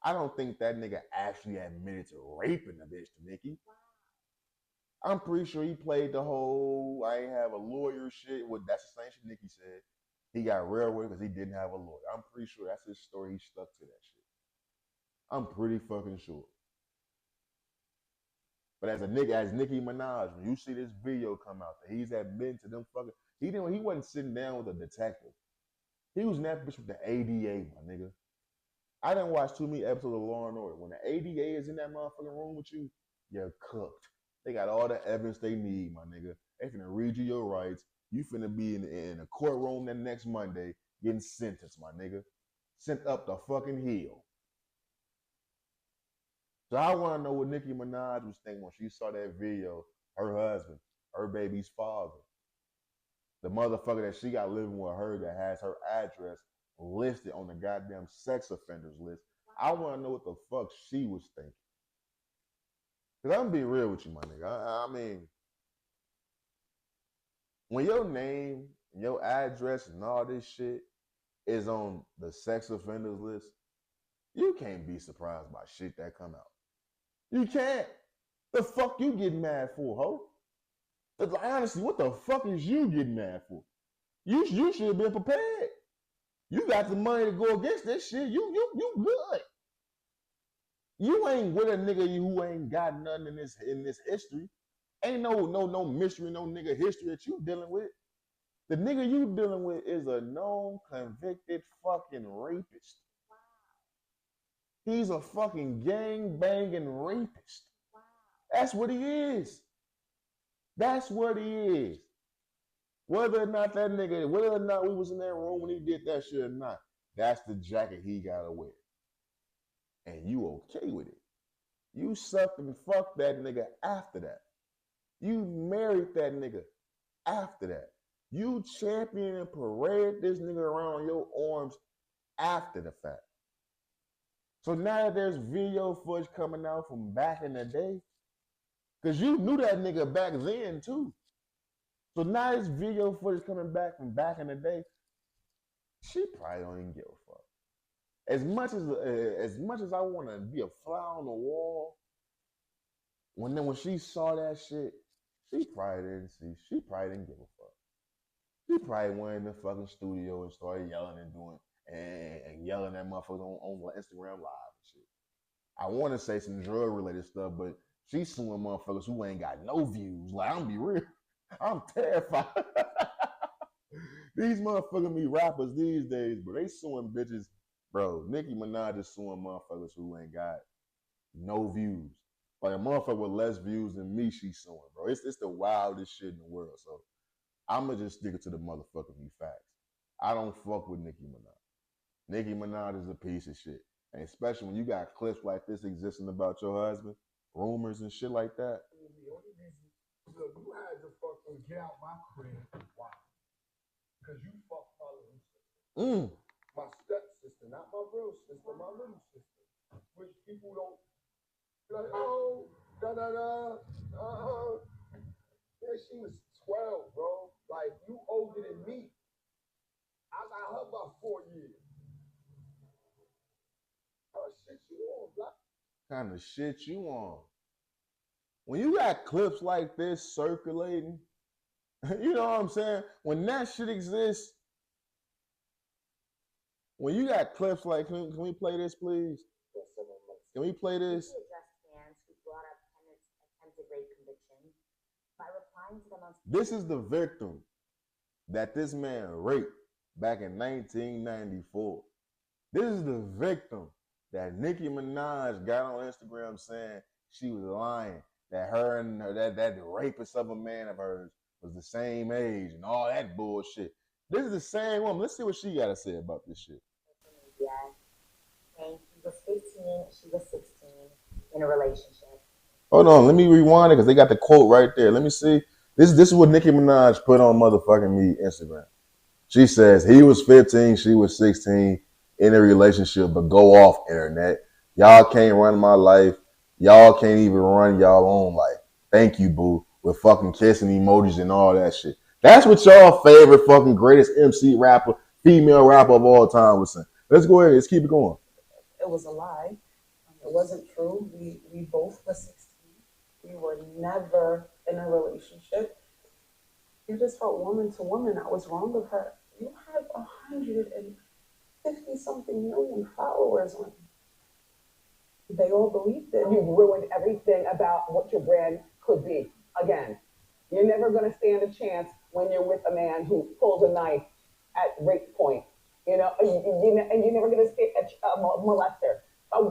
I don't think that nigga actually admitted to raping the bitch to Nicki. I'm pretty sure he played the whole I ain't have a lawyer shit. Well, that's the same shit Nicki said. He got railroaded because he didn't have a lawyer. I'm pretty sure that's his story. He stuck to that shit. I'm pretty fucking sure. But as Nicki Minaj, when you see this video come out, that he's admitting to them fucking, he wasn't sitting down with a detective. He was in that bitch with the ADA, my nigga. I didn't watch too many episodes of Law and Order. When the ADA is in that motherfucking room with you, you're cooked. They got all the evidence they need, my nigga. They finna read you your rights. You finna be in a courtroom that next Monday getting sentenced, my nigga. Sent up the fucking hill. So I want to know what Nicki Minaj was thinking when she saw that video, her husband, her baby's father, the motherfucker that she got living with her that has her address listed on the goddamn sex offenders list. I want to know what the fuck she was thinking. Because I'm going to be real with you, my nigga. I mean, when your name, your address, and all this shit is on the sex offenders list, you can't be surprised by shit that come out. You can't. The fuck you getting mad for, ho? Like, honestly, what the fuck is you getting mad for? You should have been prepared. You got the money to go against this shit. You good. You ain't with a nigga who ain't got nothing in this history. Ain't no mystery, no nigga history that you dealing with. The nigga you dealing with is a known convicted fucking rapist. He's a fucking gang banging rapist. That's what he is. That's what he is. Whether or not we was in that room when he did that shit or not, that's the jacket he gotta wear. And you okay with it. You sucked and fucked that nigga after that. You married that nigga after that. You champion and parade this nigga around your arms after the fact. So now that there's video footage coming out from back in the day, because you knew that nigga back then too. So now there's video footage coming back from back in the day. She probably don't even give a fuck. As much as I want to be a fly on the wall, when she saw that shit, she probably didn't give a fuck. She probably went in the fucking studio and started yelling and yelling at motherfuckers on Instagram Live and shit. I want to say some drug related stuff, but she's suing motherfuckers who ain't got no views. Like, I'm gonna be real, I'm terrified. These motherfuckers be rappers these days, but they suing bitches. Bro, Nicki Minaj is suing motherfuckers who ain't got no views. Like a motherfucker with less views than me, she's suing, bro. It's the wildest shit in the world. So I'ma just stick it to the motherfucking facts. I don't fuck with Nicki Minaj. Nicki Minaj is a piece of shit. And especially when you got clips like this existing about your husband, rumors and shit like that. Look, you had to fucking get out my crib. Why? Because you fucked my little sister. My stepsister, not my real sister, my little sister. Which people don't like, oh, Yeah, she was 12, bro. Like, you older than me. I got her by 4 years. Oh, shit you on, black? Kind of shit you on. When you got clips like this circulating, you know what I'm saying? When that shit exists, when you got clips like, can we play this, please? Can we play this? This is the victim that this man raped back in 1994. This is the victim that Nicki Minaj got on Instagram saying she was lying, that her and that the rapist of a man of hers was the same age and all that bullshit. This is the same woman. Let's see what she got to say about this shit. Yeah. And he was 15, she was 16 in a relationship. Hold on, let me rewind it because they got the quote right there. Let me see. This is what Nicki Minaj put on motherfucking me Instagram. She says he was 15, she was 16 in a relationship, but go off, internet. Y'all can't run my life. Y'all can't even run y'all own life. Thank you, boo. With fucking kissing emojis and all that shit. That's what y'all favorite fucking greatest MC rapper, female rapper of all time was saying. Let's go ahead. Let's keep it going. It was a lie. It wasn't true. We both were 16. We were never in a relationship. You just felt woman to woman. I was wrong with her. You have 150-something million followers on. They all believed it. You ruined everything about what your brand could be. Again, you're never going to stand a chance when you're with a man who pulls a knife at rape point. You know, and you're never going to stand a molester, a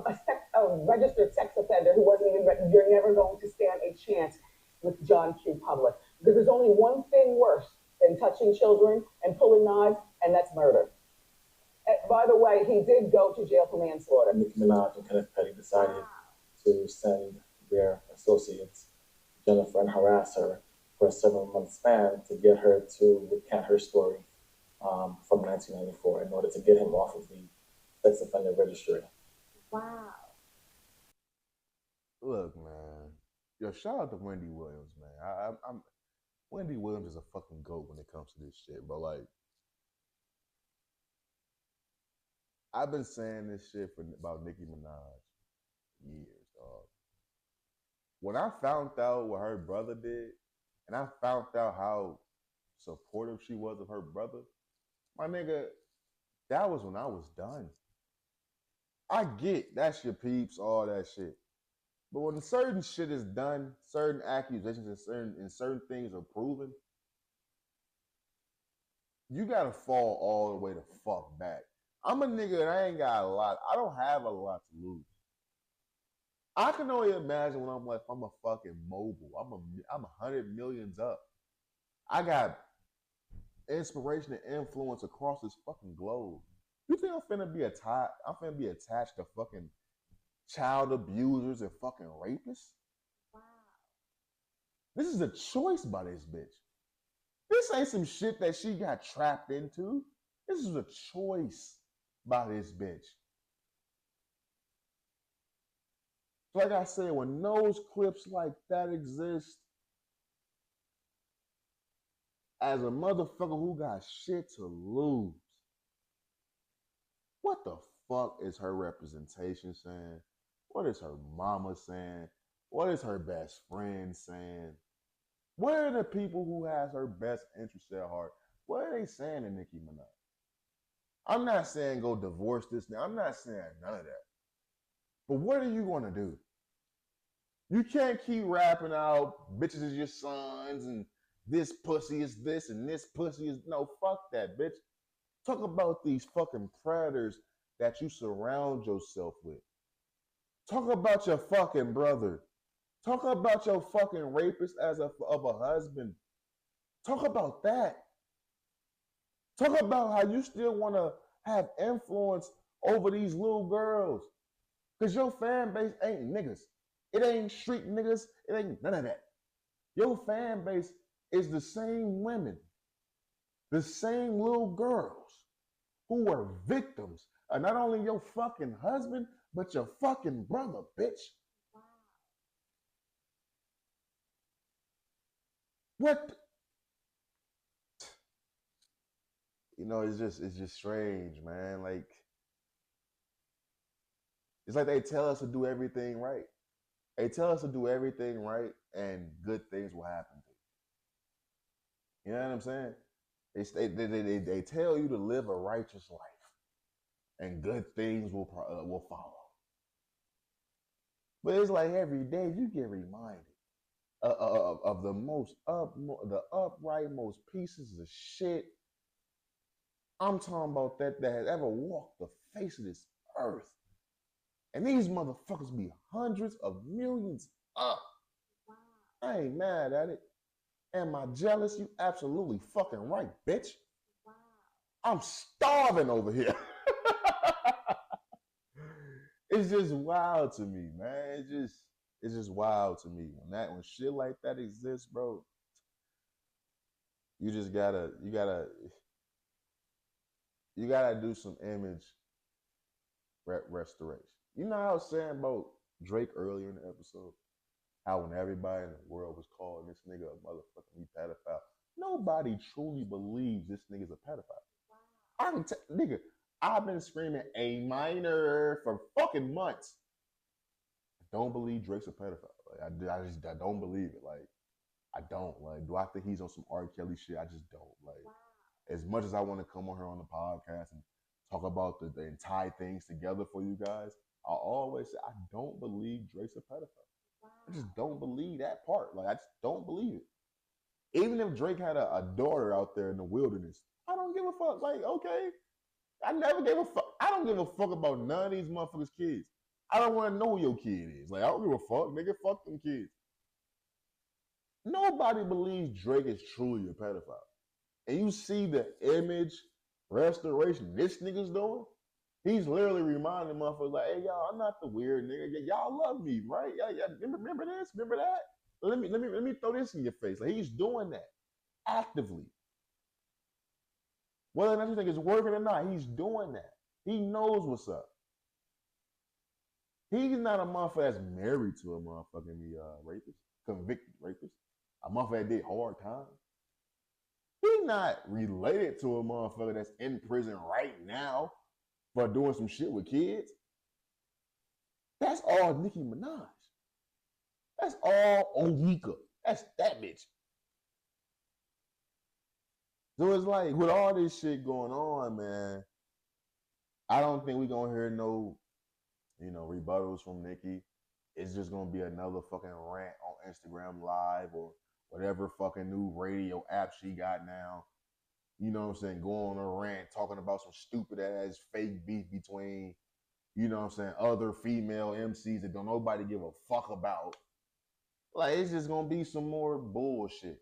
registered sex offender who wasn't even. You're never going to stand a chance with John Q. Public, because there's only one thing worse than touching children and pulling knives, and that's murder. And by the way, he did go to jail for manslaughter. Nicki Minaj and Kenneth Petty decided to send their associates, Jennifer, and harass her for a 7-month span to get her to recant her story from 1994 in order to get him off of the sex offender registry. Wow. Look, man. Yo, shout out to Wendy Williams, man. Wendy Williams is a fucking goat when it comes to this shit, bro. Like, I've been saying this shit about Nicki Minaj years, dog. When I found out what her brother did, and I found out how supportive she was of her brother, my nigga, that was when I was done. I get that's your peeps, all that shit. But when certain shit is done, certain accusations and certain things are proven, you gotta fall all the way the fuck back. I'm a nigga and I ain't got a lot. I don't have a lot to lose. I can only imagine when I'm like, I'm a fucking mogul. I'm 100 millions up. I got inspiration and influence across this fucking globe. You think I'm finna be attached to fucking child abusers and fucking rapists? Wow. This is a choice by this bitch. This ain't some shit that she got trapped into. This is a choice by this bitch. Like I said, when those clips like that exist, as a motherfucker who got shit to lose, what the fuck is her representation saying? What is her mama saying? What is her best friend saying? What are the people who has her best interest at heart? What are they saying to Nicki Minaj? I'm not saying go divorce this now. I'm not saying none of that. But what are you going to do? You can't keep rapping out bitches is your sons and this pussy is this and this pussy is... No, fuck that, bitch. Talk about these fucking predators that you surround yourself with. Talk about your fucking brother. Talk about your fucking rapist of a husband. Talk about that. Talk about how you still want to have influence over these little girls. Because your fan base ain't niggas. It ain't street niggas. It ain't none of that. Your fan base is the same women, the same little girls who were victims of not only your fucking husband, but your fucking brother, bitch. Wow. What? You know, it's just strange, man. Like, it's like they tell us to do everything right. They tell us to do everything right, and good things will happen to you. You know what I'm saying? They tell you to live a righteous life, and good things will follow. But it's like every day you get reminded of the upright most pieces of shit. I'm talking about that has ever walked the face of this earth. And these motherfuckers be hundreds of millions up. Wow. I ain't mad at it. Am I jealous? You absolutely fucking right, bitch. Wow. I'm starving over here. It's just wild to me, man. It's just wild to me. When shit like that exists, bro, you gotta do some image restoration. You know how I was saying about Drake earlier in the episode? How when everybody in the world was calling this nigga a motherfucking pedophile, nobody truly believes this nigga's a pedophile. Wow. Nigga, I've been screaming a minor for fucking months. I don't believe Drake's a pedophile. Like, I don't believe it. Like, I don't. Like, do I think he's on some R. Kelly shit? I just don't. Like, Wow. as much as I want to come on here on the podcast and talk about the entire things together for you guys, I always say I don't believe Drake's a pedophile. Wow. I just don't believe that part. Like, I just don't believe it. Even if Drake had a daughter out there in the wilderness, I don't give a fuck. Like, okay, I never gave a fuck. I don't give a fuck about none of these motherfuckers' kids. I don't want to know who your kid is. Like, I don't give a fuck, nigga. Fuck them kids. Nobody believes Drake is truly a pedophile. And you see the image restoration this nigga's doing? He's literally reminding motherfuckers like, hey, y'all, I'm not the weird nigga. Y'all love me, right? Yeah, remember this? Remember that? Let me throw this in your face. Like, he's doing that actively. Whether or not you think it's working or not, he's doing that. He knows what's up. He's not a motherfucker that's married to a motherfucking rapist, convicted rapist, a motherfucker that did hard time. He's not related to a motherfucker that's in prison right now for doing some shit with kids. That's all Nicki Minaj. That's all Onika. That's that bitch. So it's like with all this shit going on, man, I don't think we're gonna hear no, rebuttals from Nicki. It's just gonna be another fucking rant on Instagram Live or whatever fucking new radio app she got now. You know what I'm saying? Going on a rant, talking about some stupid ass fake beef between, other female MCs that don't nobody give a fuck about. Like, it's just gonna be some more bullshit.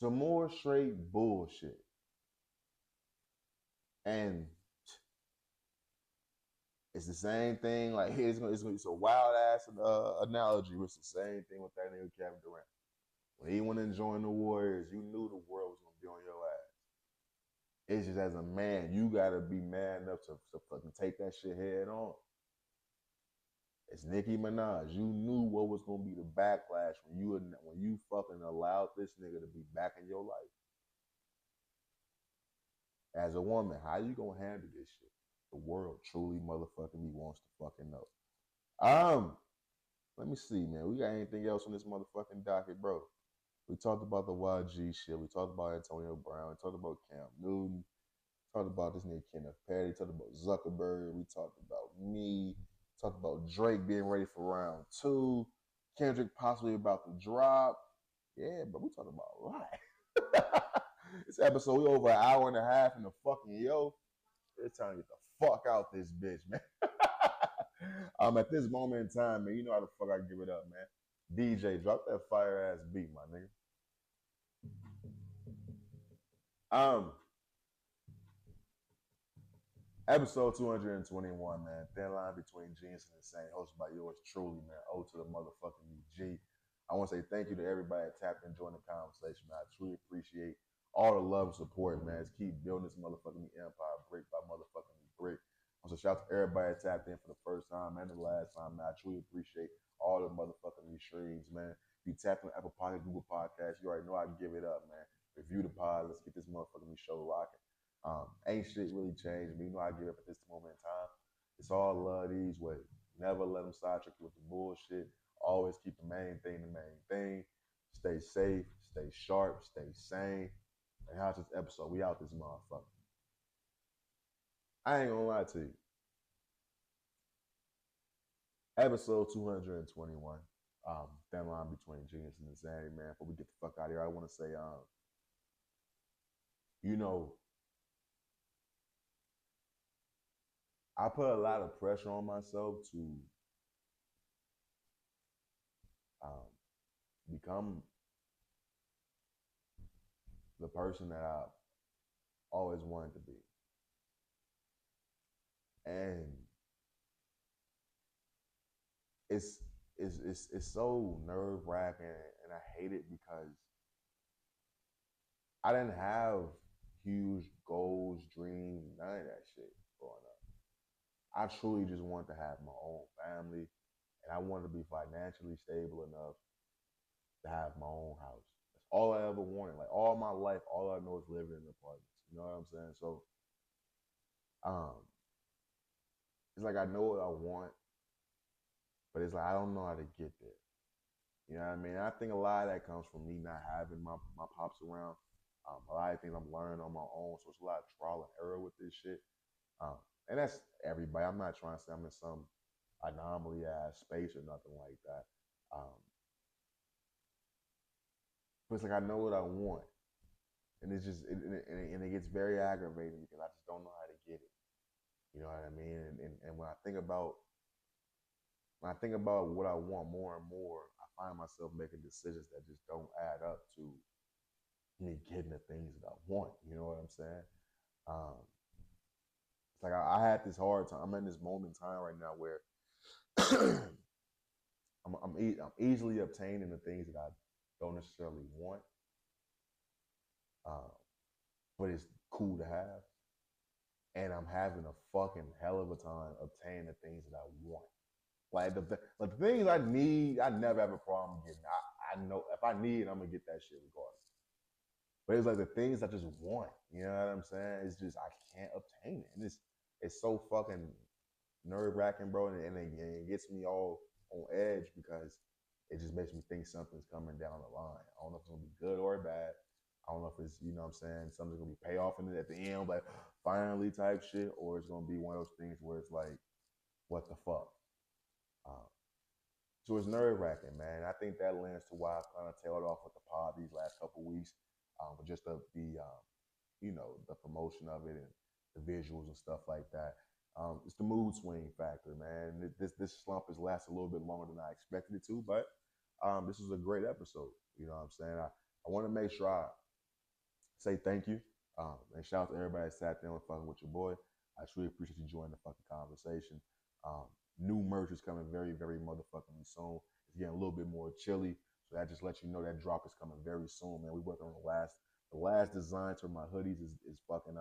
Some more straight bullshit. And it's the same thing. Like, it's a wild ass analogy. It's the same thing with that nigga Kevin Durant. When he went and joined the Warriors, you knew the world was gonna be on your ass. It's just as a man, you gotta be man enough to fucking take that shit head on. It's Nicki Minaj. You knew what was gonna be the backlash when you fucking allowed this nigga to be back in your life. As a woman, how you gonna handle this shit? The world truly motherfucking me wants to fucking know. Let me see, man. We got anything else on this motherfucking docket, bro? We talked about the YG shit. We talked about Antonio Brown. We talked about Cam Newton. Talked about this nigga Kenneth Petty. Talked about Zuckerberg. We talked about me. Talked about Drake being ready for round 2. Kendrick possibly about to drop. Yeah, but we talked about a lot. This episode, we over an hour and a half in the fucking yo. It's time to get the fuck out this bitch, man. At this moment in time, man, you know how the fuck I give it up, man. DJ, drop that fire ass beat, my nigga. Episode 221, man. Thin line between genius and insane, hosted by yours truly, man. O to the motherfucking G. I want to say thank you to everybody that tapped and joined the conversation, man. I truly appreciate all the love and support, man. Let's keep building this motherfucking empire brick by motherfucking brick. I want to shout out to everybody that tapped in for the first time and the last time, man. I truly appreciate all the motherfucking streams, man. If you tapped on Apple Podcast, Google Podcasts, you already know I can give it up, man. Review the pod. Let's get this motherfucking show rocking. Ain't shit really changed. You know I give up at this moment in time. It's all love these ways. Never let them sidetrack you with the bullshit. Always keep the main thing the main thing. Stay safe, stay sharp, stay sane. And how's this episode? We out this motherfucker. I ain't gonna lie to you. Episode 221. Thin line between genius and insanity, man. Before we get the fuck out of here, I want to say, I put a lot of pressure on myself to become the person that I always wanted to be. And it's so nerve-wracking, and I hate it because I didn't have huge goals, dreams, none of that shit growing up. I truly just wanted to have my own family, and I wanted to be financially stable enough to have my own house. That's all I ever wanted. Like, all my life, all I know is living in apartments. You know what I'm saying? So, it's like I know what I want, but it's like I don't know how to get there. You know what I mean? I think a lot of that comes from me not having my pops around. A lot of things I'm learning on my own, so it's a lot of trial and error with this shit. And that's everybody. I'm not trying to say I'm in some anomaly ass space or nothing like that. But it's like I know what I want, and it's just and it gets very aggravating because I just don't know how to get it. You know what I mean? And when I think about what I want more and more, I find myself making decisions that just don't add up to me getting the things that I want. You know what I'm saying? It's like I had this hard time. I'm in this moment in time right now where I'm easily obtaining the things that I don't necessarily want, but it's cool to have. And I'm having a fucking hell of a time obtaining the things that I want. Like the things I need, I never have a problem getting. I know if I need it, I'm gonna get that shit regardless. But it's like the things I just want. You know what I'm saying? It's just I can't obtain it, and it's so fucking nerve wracking, bro, and it gets me all on edge because it just makes me think something's coming down the line. I don't know if it's gonna be good or bad, I don't know if it's, you know what I'm saying, something's gonna be payoff in it at the end, like finally type shit, or it's gonna be one of those things where it's like, what the fuck? Um, so it's nerve wracking, man. I think that lends to why I kind of tailed off with the pod these last couple of weeks, with just the promotion of it and the visuals and stuff like that. It's the mood swing factor, man. This slump has lasted a little bit longer than I expected it to, but this was a great episode. You know what I'm saying? I want to make sure I say thank you. And shout out to everybody that sat there and fucking with your boy. I truly appreciate you joining the fucking conversation. New merch is coming very, very motherfucking soon. It's getting a little bit more chilly. So that just lets you know that drop is coming very soon, man. We working on the last designs for my hoodies is fucking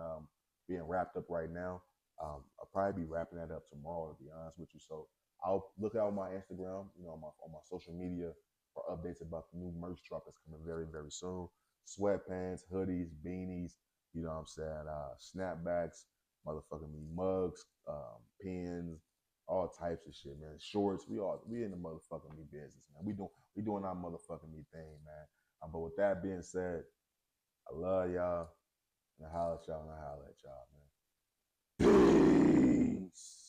being wrapped up right now. I'll probably be wrapping that up tomorrow, to be honest with you. So I'll look out on my Instagram, on my social media for updates about the new merch drop that's coming very, very soon. Sweatpants, hoodies, beanies, you know what I'm saying, snapbacks, motherfucking me mugs, pins, all types of shit, man. Shorts, we in the motherfucking me business, man. We doing our motherfucking me thing, man. But with that being said, I love y'all, and I holler at y'all, and I holler at y'all, man. Peace.